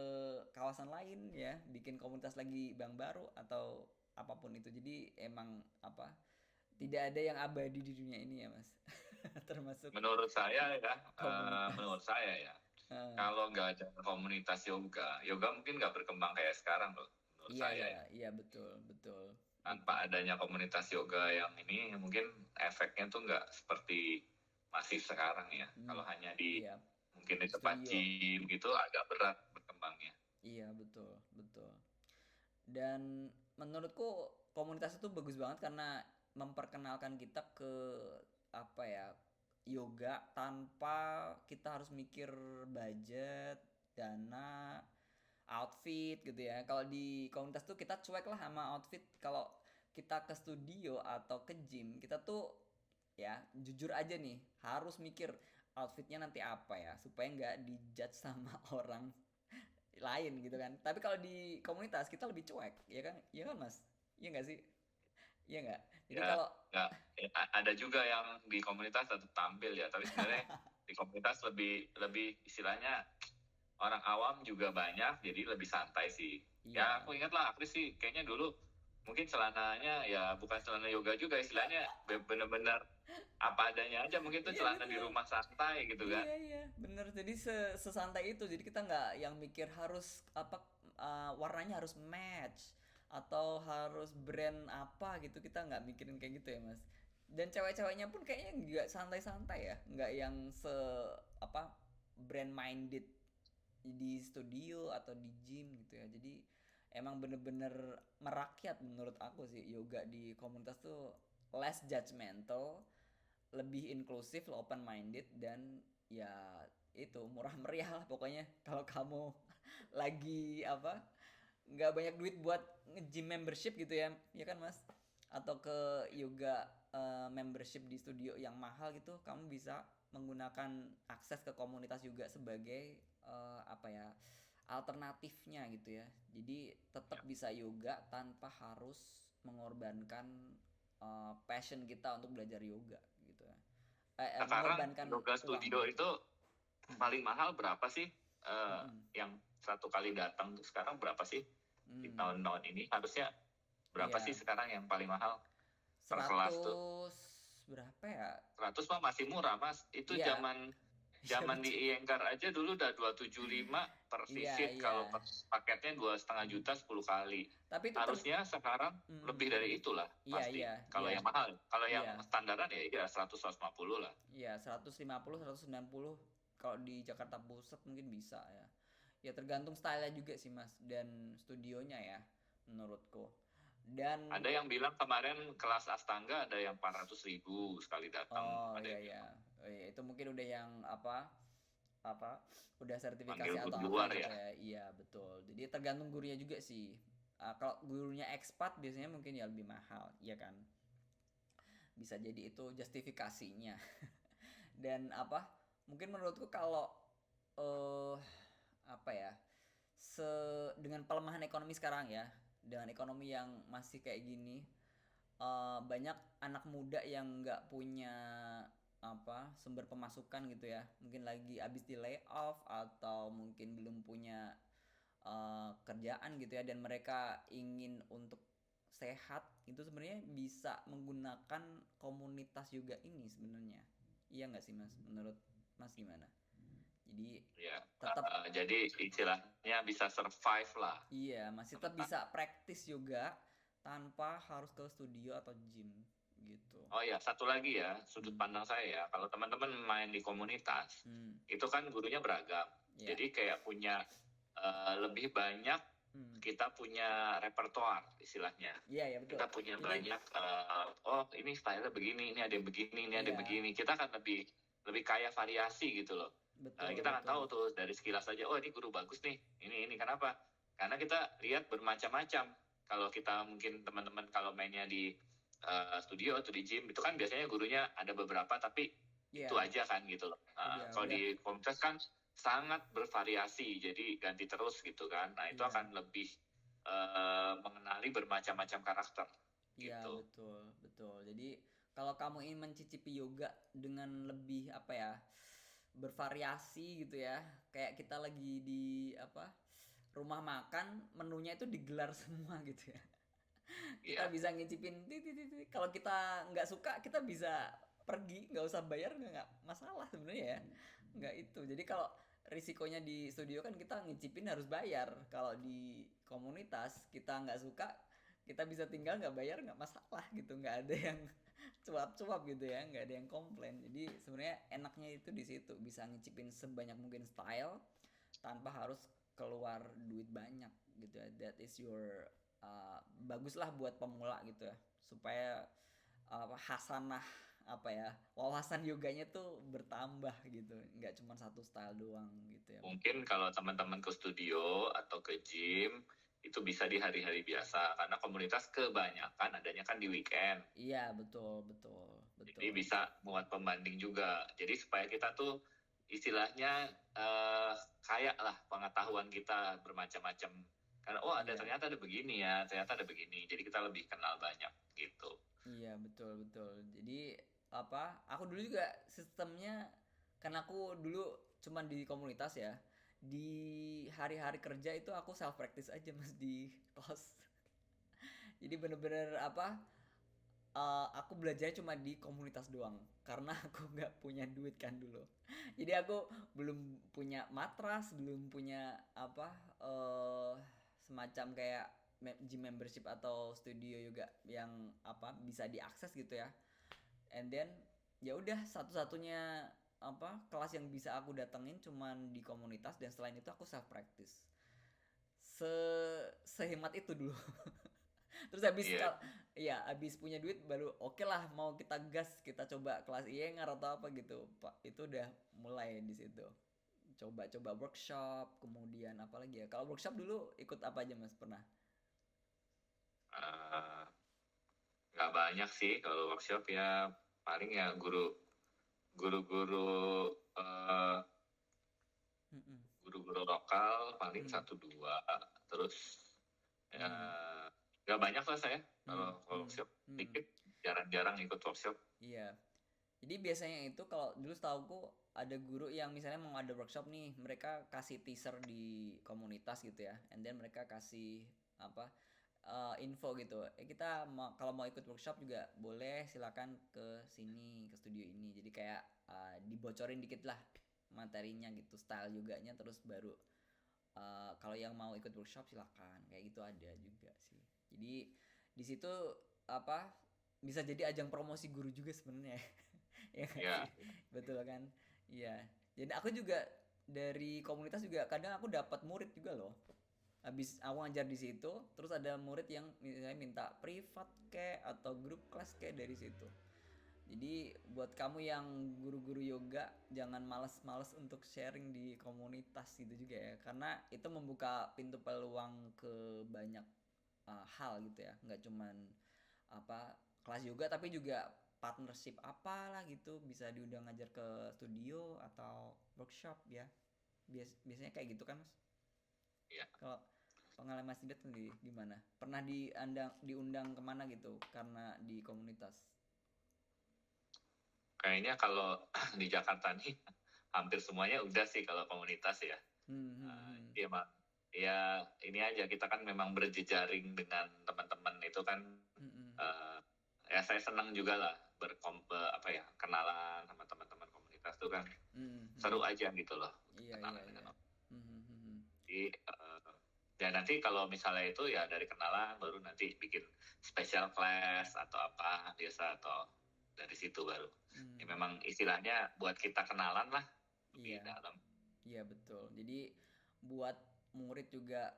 kawasan lain ya bikin komunitas lagi bang baru atau apapun itu jadi emang apa tidak ada yang abadi di dunia ini ya mas termasuk menurut saya ya, komunitas. menurut saya ya, Eh, kalau nggak ada komunitas yoga, yoga mungkin nggak berkembang kayak sekarang loh, menurut iya saya iya ya. iya betul betul betul. Tanpa adanya komunitas yoga yang ini, mungkin efeknya tuh nggak seperti masif sekarang ya. Hmm, Kalau hanya di iya mungkin di tempat studio gym gitu agak berat berkembangnya. iya betul betul. Dan menurutku komunitas itu bagus banget karena memperkenalkan kita ke apa ya yoga tanpa kita harus mikir budget, dana, outfit gitu ya. Kalau di komunitas tuh kita cuek lah sama outfit. Kalau kita ke studio atau ke gym, kita tuh ya jujur aja nih harus mikir outfitnya nanti apa ya supaya nggak dijudge sama orang lain gitu kan. Tapi kalau di komunitas kita lebih cuek, ya kan? Iya kan Mas? Iya nggak sih? Iya nggak? Jadi Ya, kalau nggak, ada juga yang di komunitas tetap tampil ya, tapi sebenarnya di komunitas lebih lebih istilahnya orang awam juga banyak, jadi lebih santai sih. Ya iya, aku ingat lah, aku sih kayaknya dulu mungkin celananya ya bukan celana yoga juga, istilahnya bener-bener apa adanya aja, mungkin tuh iya celana di betul. rumah santai gitu kan. Iya iya, bener. Jadi sesantai itu. Jadi kita nggak yang mikir harus apa warnanya harus match atau harus brand apa gitu. Kita nggak mikirin kayak gitu ya mas. Dan cewek-ceweknya pun kayaknya nggak santai-santai ya, nggak yang apa brand minded di studio atau di gym gitu ya. Jadi emang bener-bener merakyat menurut aku sih yoga di komunitas tuh less judgmental lebih inklusif, open minded dan ya itu murah meriah lah pokoknya kalau kamu lagi apa nggak banyak duit buat nge-gym membership gitu ya ya kan mas atau ke yoga membership di studio yang mahal gitu kamu bisa menggunakan akses ke komunitas juga sebagai apa ya alternatifnya gitu ya jadi tetap bisa yoga tanpa harus mengorbankan passion kita untuk belajar yoga gitu ya Sekarang mengorbankan yoga uang studio gitu. itu Mm-mm. paling mahal berapa sih? Mm-mm. Yang satu kali datang tuh sekarang berapa sih? Di Mm. tahun-tahun ini harusnya berapa sih Iya, sekarang yang paling mahal per kelas tuh? 100 berapa ya? 100 mah masih murah mas. Itu Iya, zaman iya zaman di betul. Iyengar aja dulu udah 275. per Iya, visit, iya. kalau paketnya 2,5 juta 10 kali. Tapi itu Harusnya sekarang lebih dari itulah Iya, pasti. iya, Kalau iya. yang mahal, kalau yang Iya. standaran ya 100-150 lah. Iya, 150, 190 kalau di Jakarta Pusat mungkin bisa ya. Ya tergantung stylenya juga sih Mas dan studionya ya menurutku. Dan Ada yang bilang kemarin kelas Astangga ada yang 400.000 sekali datang, oh ada iya yang iya. bilang. Oh, iya itu mungkin udah yang apa udah Panggil sertifikasi guru atau apa luar gitu ya. ya. Iya, betul. Jadi tergantung gurunya juga sih. Kalau gurunya ekspat biasanya mungkin ya lebih mahal, ya kan? Bisa jadi itu justifikasinya. Dan mungkin menurutku kalau eh apa ya dengan pelemahan ekonomi sekarang ya, dengan ekonomi yang masih kayak gini, banyak anak muda yang nggak punya sumber pemasukan gitu ya, mungkin lagi abis di layoff atau mungkin belum punya kerjaan gitu ya, dan mereka ingin untuk sehat, itu sebenarnya bisa menggunakan komunitas yoga ini sebenarnya. Iya nggak sih Mas? Menurut Mas gimana? Jadi Ya, tetap jadi istilahnya bisa survive lah. iya, masih tetap bisa praktis juga tanpa harus ke studio atau gym gitu. Oh ya, satu lagi ya, sudut pandang saya ya, kalau teman-teman main di komunitas, itu kan gurunya beragam. Yeah. Jadi kayak punya lebih banyak, kita punya repertoar istilahnya. Iya, ya betul. Kita punya banyak, oh ini style begini, ini ada yang begini, ini ada yang begini. Kita akan lebih kaya variasi gitu loh. Betul, kita akan tahu tuh dari sekilas aja, oh ini guru bagus nih, ini kenapa? Karena kita lihat bermacam-macam. Kalau kita mungkin teman-teman kalau mainnya di studio atau di gym, itu kan biasanya gurunya ada beberapa tapi itu aja kan gitu loh. Kalau di komunitas kan sangat bervariasi, jadi ganti terus gitu kan. Nah itu akan lebih mengenali bermacam-macam karakter. Iya, Gitu. betul. Jadi kalau kamu ingin mencicipi yoga dengan lebih bervariasi gitu ya, kayak kita lagi di rumah makan, menunya itu digelar semua gitu ya. Kita bisa ngicipin kalau kita nggak suka kita bisa pergi, nggak usah bayar, nggak masalah sebenarnya ya, nggak itu. Jadi kalau risikonya di studio kan kita ngicipin harus bayar, kalau di komunitas kita nggak suka kita bisa tinggal nggak bayar, nggak masalah gitu, nggak ada yang cuap-cuap gitu ya, nggak ada yang komplain. Jadi sebenarnya enaknya itu di situ, bisa ngicipin sebanyak mungkin style tanpa harus keluar duit banyak gitu ya. That is your baguslah buat pemula gitu ya, supaya hasanah wawasan yoganya tuh bertambah gitu, nggak cuma satu style doang gitu ya. Mungkin kalau teman-teman ke studio atau ke gym itu bisa di hari-hari biasa, karena komunitas kebanyakan adanya kan di weekend. Iya, betul. Jadi bisa muat pembanding juga. Jadi supaya kita tuh istilahnya kayak lah pengetahuan kita bermacam-macam. Karena ternyata ada begini ya, ternyata ada begini. Jadi kita lebih kenal banyak gitu. Iya, betul. Jadi aku dulu juga sistemnya, karena aku dulu cuman di komunitas ya. Di hari-hari kerja itu aku self practice aja Mas di kos. Jadi bener-bener aku belajar cuma di komunitas doang, karena aku nggak punya duit kan dulu. Jadi aku belum punya matras, belum punya semacam kayak gym membership atau studio yoga yang bisa diakses gitu ya. And then ya udah, satu-satunya kelas yang bisa aku datengin cuman di komunitas, dan selain itu aku self practice. Sehemat itu dulu. Terus habis punya duit baru oke lah, mau kita gas, kita coba kelas IENGAR atau apa gitu Pak. Itu udah mulai di situ, coba workshop. Kemudian apa lagi ya, kalau workshop dulu ikut apa aja Mas pernah? Nggak banyak sih kalau workshop ya, paling ya guru-guru lokal paling 1-2, terus nggak banyak lah saya kalau workshop, dikit, jarang-jarang ikut workshop. Iya, jadi biasanya itu kalau dulu setauku ada guru yang misalnya mau ada workshop nih, mereka kasih teaser di komunitas gitu ya, and then mereka kasih info gitu, kita kalau mau ikut workshop juga boleh, silakan ke sini, ke studio ini. Jadi kayak dibocorin dikit lah materinya gitu, style yoganya, terus baru kalau yang mau ikut workshop silakan, kayak gitu ada juga sih. Jadi di situ apa bisa jadi ajang promosi guru juga sebenarnya. Ya nggak Ya, sih, betul kan? Iya, jadi aku juga dari komunitas juga kadang aku dapat murid juga loh. Habis aku ngajar di situ, terus ada murid yang misalnya minta privat kayak atau grup kelas kayak dari situ. Jadi buat kamu yang guru-guru yoga, jangan males-males untuk sharing di komunitas gitu juga ya, karena itu membuka pintu peluang ke banyak hal gitu ya, nggak cuman apa kelas yoga tapi juga partnership apalah gitu, bisa diundang ngajar ke studio atau workshop ya. Biasanya kayak gitu kan mas. ya. Kalau pengalaman Mas Didat sendiri gimana? Pernah diundang kemana gitu karena di komunitas? Kayaknya kalau di Jakarta nih hampir semuanya udah sih kalau komunitas ya. Iya mak. Ya ini aja kita kan memang berjejaring dengan teman-teman itu kan. Uh, ya saya senang juga lah apa ya kenalan sama teman-teman komunitas itu kan seru aja gitu loh Iya kenalan iya iya. dengan orang. Jadi dan nanti kalau misalnya itu ya dari kenalan baru nanti bikin special class atau apa biasa atau dari situ baru. Ya memang istilahnya buat kita kenalan lah lebih dalam. Iya betul. Jadi buat murid juga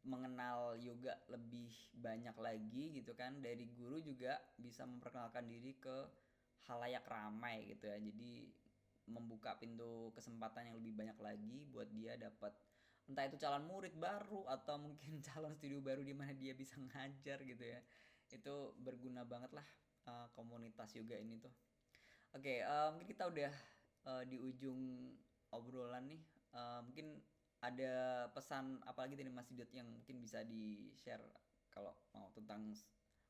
mengenal yoga lebih banyak lagi gitu kan. Dari guru juga bisa memperkenalkan diri ke halayak ramai gitu ya. Jadi membuka pintu kesempatan yang lebih banyak lagi buat dia dapat entah itu calon murid baru atau mungkin calon studio baru di mana dia bisa ngajar gitu ya. Itu berguna banget lah komunitas yoga ini tuh. Oke, mungkin kita udah di ujung obrolan nih. Mungkin ada pesan apa lagi nih Mas Didot yang mungkin bisa di-share kalau mau tentang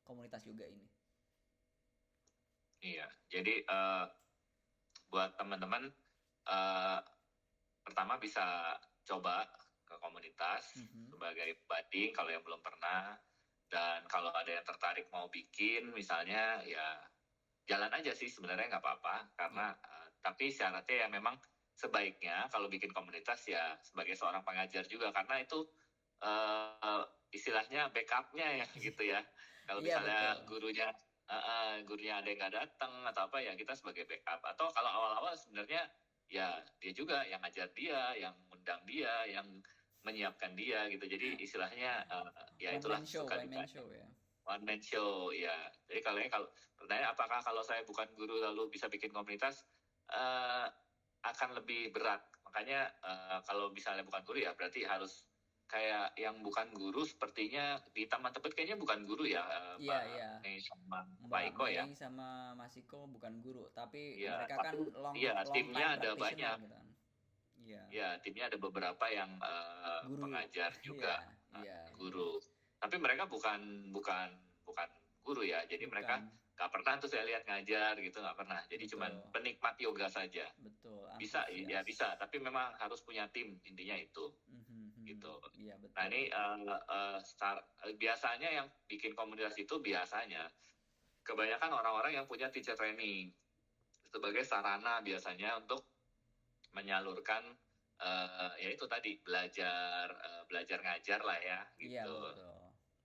komunitas yoga ini? Iya, jadi buat teman-teman pertama bisa coba ke komunitas sebagai budding kalau yang belum pernah, dan kalau ada yang tertarik mau bikin misalnya ya jalan aja sih sebenarnya nggak apa-apa karena tapi syaratnya ya memang sebaiknya kalau bikin komunitas ya sebagai seorang pengajar juga karena itu istilahnya backupnya ya gitu ya. Kalau misalnya gurunya ada yang nggak datang atau apa ya kita sebagai backup, atau kalau awal-awal sebenarnya ya dia juga yang ngajar dia, yang undang dia, yang menyiapkan dia gitu. Jadi istilahnya ya itulah suka dukanya. One man show ya. Jadi kalau pertanyaan apakah kalau saya bukan guru lalu bisa bikin komunitas, akan lebih berat. Makanya kalau misalnya bukan guru ya berarti harus kayak yang bukan guru, sepertinya di Taman Tebet kayaknya bukan guru ya, Mbak Mei sama Pak Iko ya. Sama Mas Iko bukan guru, tapi ya, mereka kan long timnya time ada banyak. gitu kan. Ya, timnya ada beberapa yang pengajar juga, guru. Tapi mereka bukan guru ya, jadi mereka nggak pernah tuh saya lihat ngajar gitu, nggak pernah. Jadi cuman penikmat yoga saja. Bisa ya bisa, tapi memang harus punya tim, intinya itu. Gitu. Nah ini biasanya yang bikin komunitas itu biasanya kebanyakan orang-orang yang punya teacher training sebagai sarana biasanya untuk menyalurkan ya itu tadi belajar ngajar lah ya gitu. Iya betul,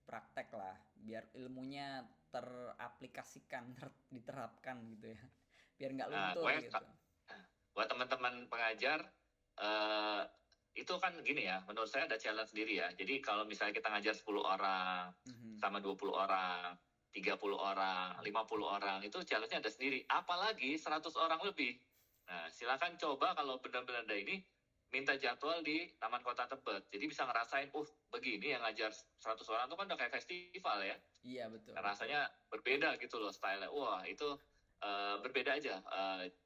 praktek lah biar ilmunya teraplikasikan, diterapkan gitu ya, biar nggak luntur gitu. Buat teman-teman pengajar itu kan gini ya, menurut saya ada challenge sendiri ya. Jadi kalau misalnya kita ngajar 10 orang sama 20 orang, 30 orang, 50 orang, itu challenge-nya ada sendiri. Apalagi 100 orang lebih. Nah, silakan coba kalau benar-benar ada ini, minta jadwal di Taman Kota Tebet. Jadi bisa ngerasain, begini yang ngajar 100 orang itu kan udah kayak festival ya. Iya betul. Rasanya berbeda gitu loh style-nya. Wah, itu berbeda aja.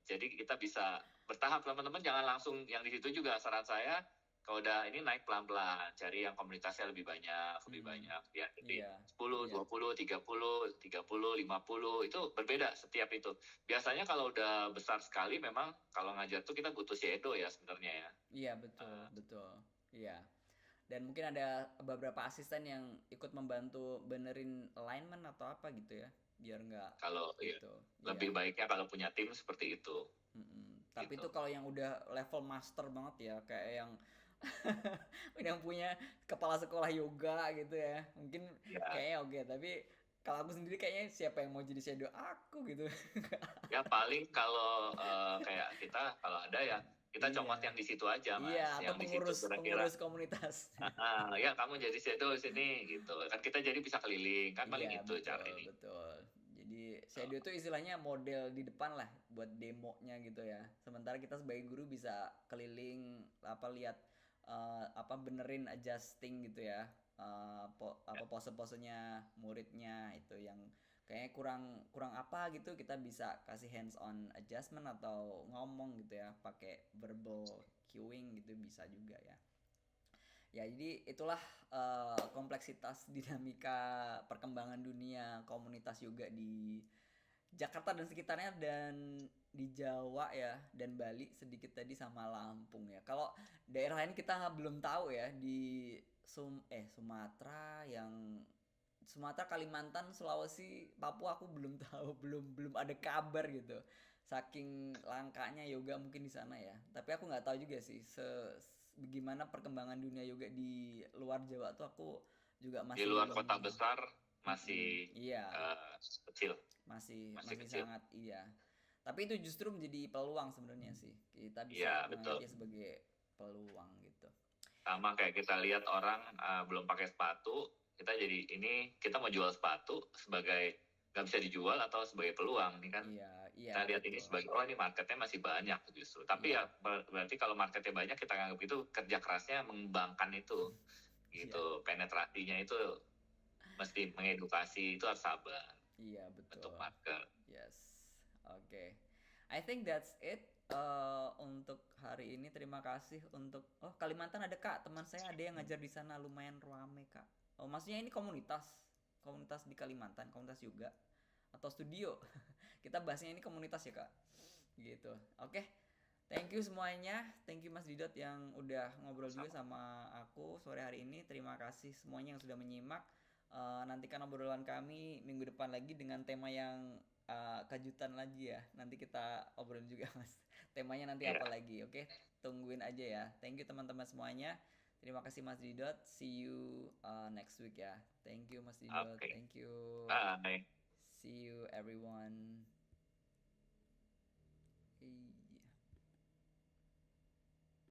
Jadi kita bisa bertahap, teman-teman jangan langsung yang di situ juga. Saran saya kalau udah ini naik pelan-pelan, cari yang komunitasnya lebih banyak ya. Jadi 10, 20, 30, 50 itu berbeda setiap itu. Biasanya kalau udah besar sekali memang kalau ngajar tuh kita butuh shadow ya sebenarnya ya. Iya betul. Iya. Dan mungkin ada beberapa asisten yang ikut membantu benerin alignment atau apa gitu ya, biar nggak kalau gitu. Lebih baiknya kalau punya tim seperti itu. Tapi gitu. Itu kalau yang udah level master banget ya, kayak yang yang punya kepala sekolah yoga gitu ya. Mungkin Ya, kayaknya oke, tapi kalau aku sendiri kayaknya siapa yang mau jadi shadow aku gitu. ya paling kalau kayak kita kalau ada ya kita comot Iya. yang di situ aja Iya, Mas, atau yang di situ pengurus kira-kira pengurus komunitas. ya kamu jadi shadow sini gitu. Kan kita jadi bisa keliling, kan paling Iya, itu cara betul, ini. betul. Jadi shadow itu istilahnya model di depan lah buat demonya gitu ya. Sementara kita sebagai guru bisa keliling apa lihat apa benerin adjusting gitu ya. Apa pose-posenya muridnya itu yang kayaknya kurang kurang apa gitu kita bisa kasih hands on adjustment atau ngomong gitu ya pakai verbal cueing gitu bisa juga ya. Ya, jadi itulah kompleksitas dinamika perkembangan dunia komunitas yoga di Jakarta dan sekitarnya dan di Jawa ya dan Bali sedikit tadi sama Lampung ya. Kalau daerah lain kita belum tahu ya di Sumatera yang Sumatera, Kalimantan, Sulawesi, Papua aku belum tahu, belum ada kabar gitu. Saking langkanya yoga mungkin di sana ya. Tapi aku nggak tahu juga sih bagaimana perkembangan dunia yoga di luar Jawa tuh aku juga Di masih luar belum. kota besar Mm-mm, masih iya, kecil, masih masih masih kecil. sangat iya. Tapi itu justru menjadi peluang sebenarnya sih. Kita bisa Iya, betul. menganggapnya sebagai peluang gitu. Sama kayak kita lihat orang belum pakai sepatu, kita jadi ini kita mau jual sepatu sebagai nggak bisa dijual atau sebagai peluang nih kan. Iya, iya Kita lihat ini betul. sebagai oh ini marketnya masih banyak justru. Tapi Iya, ya berarti kalau marketnya banyak kita anggap itu kerja kerasnya mengembangkan itu iya, gitu. Penetrasinya itu mesti mengedukasi itu harus sabar iya bentuk betul. market. Yes. Oke. I think that's it untuk hari ini. Terima kasih untuk Kalimantan ada Kak, teman saya ada yang ngajar di sana lumayan rame Kak. Oh, maksudnya ini komunitas. Komunitas di Kalimantan, komunitas juga atau studio. Kita bahasnya ini komunitas ya Kak. Gitu. Oke. Thank you semuanya. Thank you Mas Didot yang udah ngobrol juga Sama. sama aku sore hari ini. Terima kasih semuanya yang sudah menyimak. Nantikan obrolan kami minggu depan lagi dengan tema yang kejutan lagi ya. Nanti kita obrolin juga Mas. Temanya nanti Iya, apa lagi, oke? Tungguin aja ya. Thank you teman-teman semuanya. Terima kasih Mas Didot. See you next week ya. Thank you Mas Didot. oke. Thank you. Bye. See you everyone.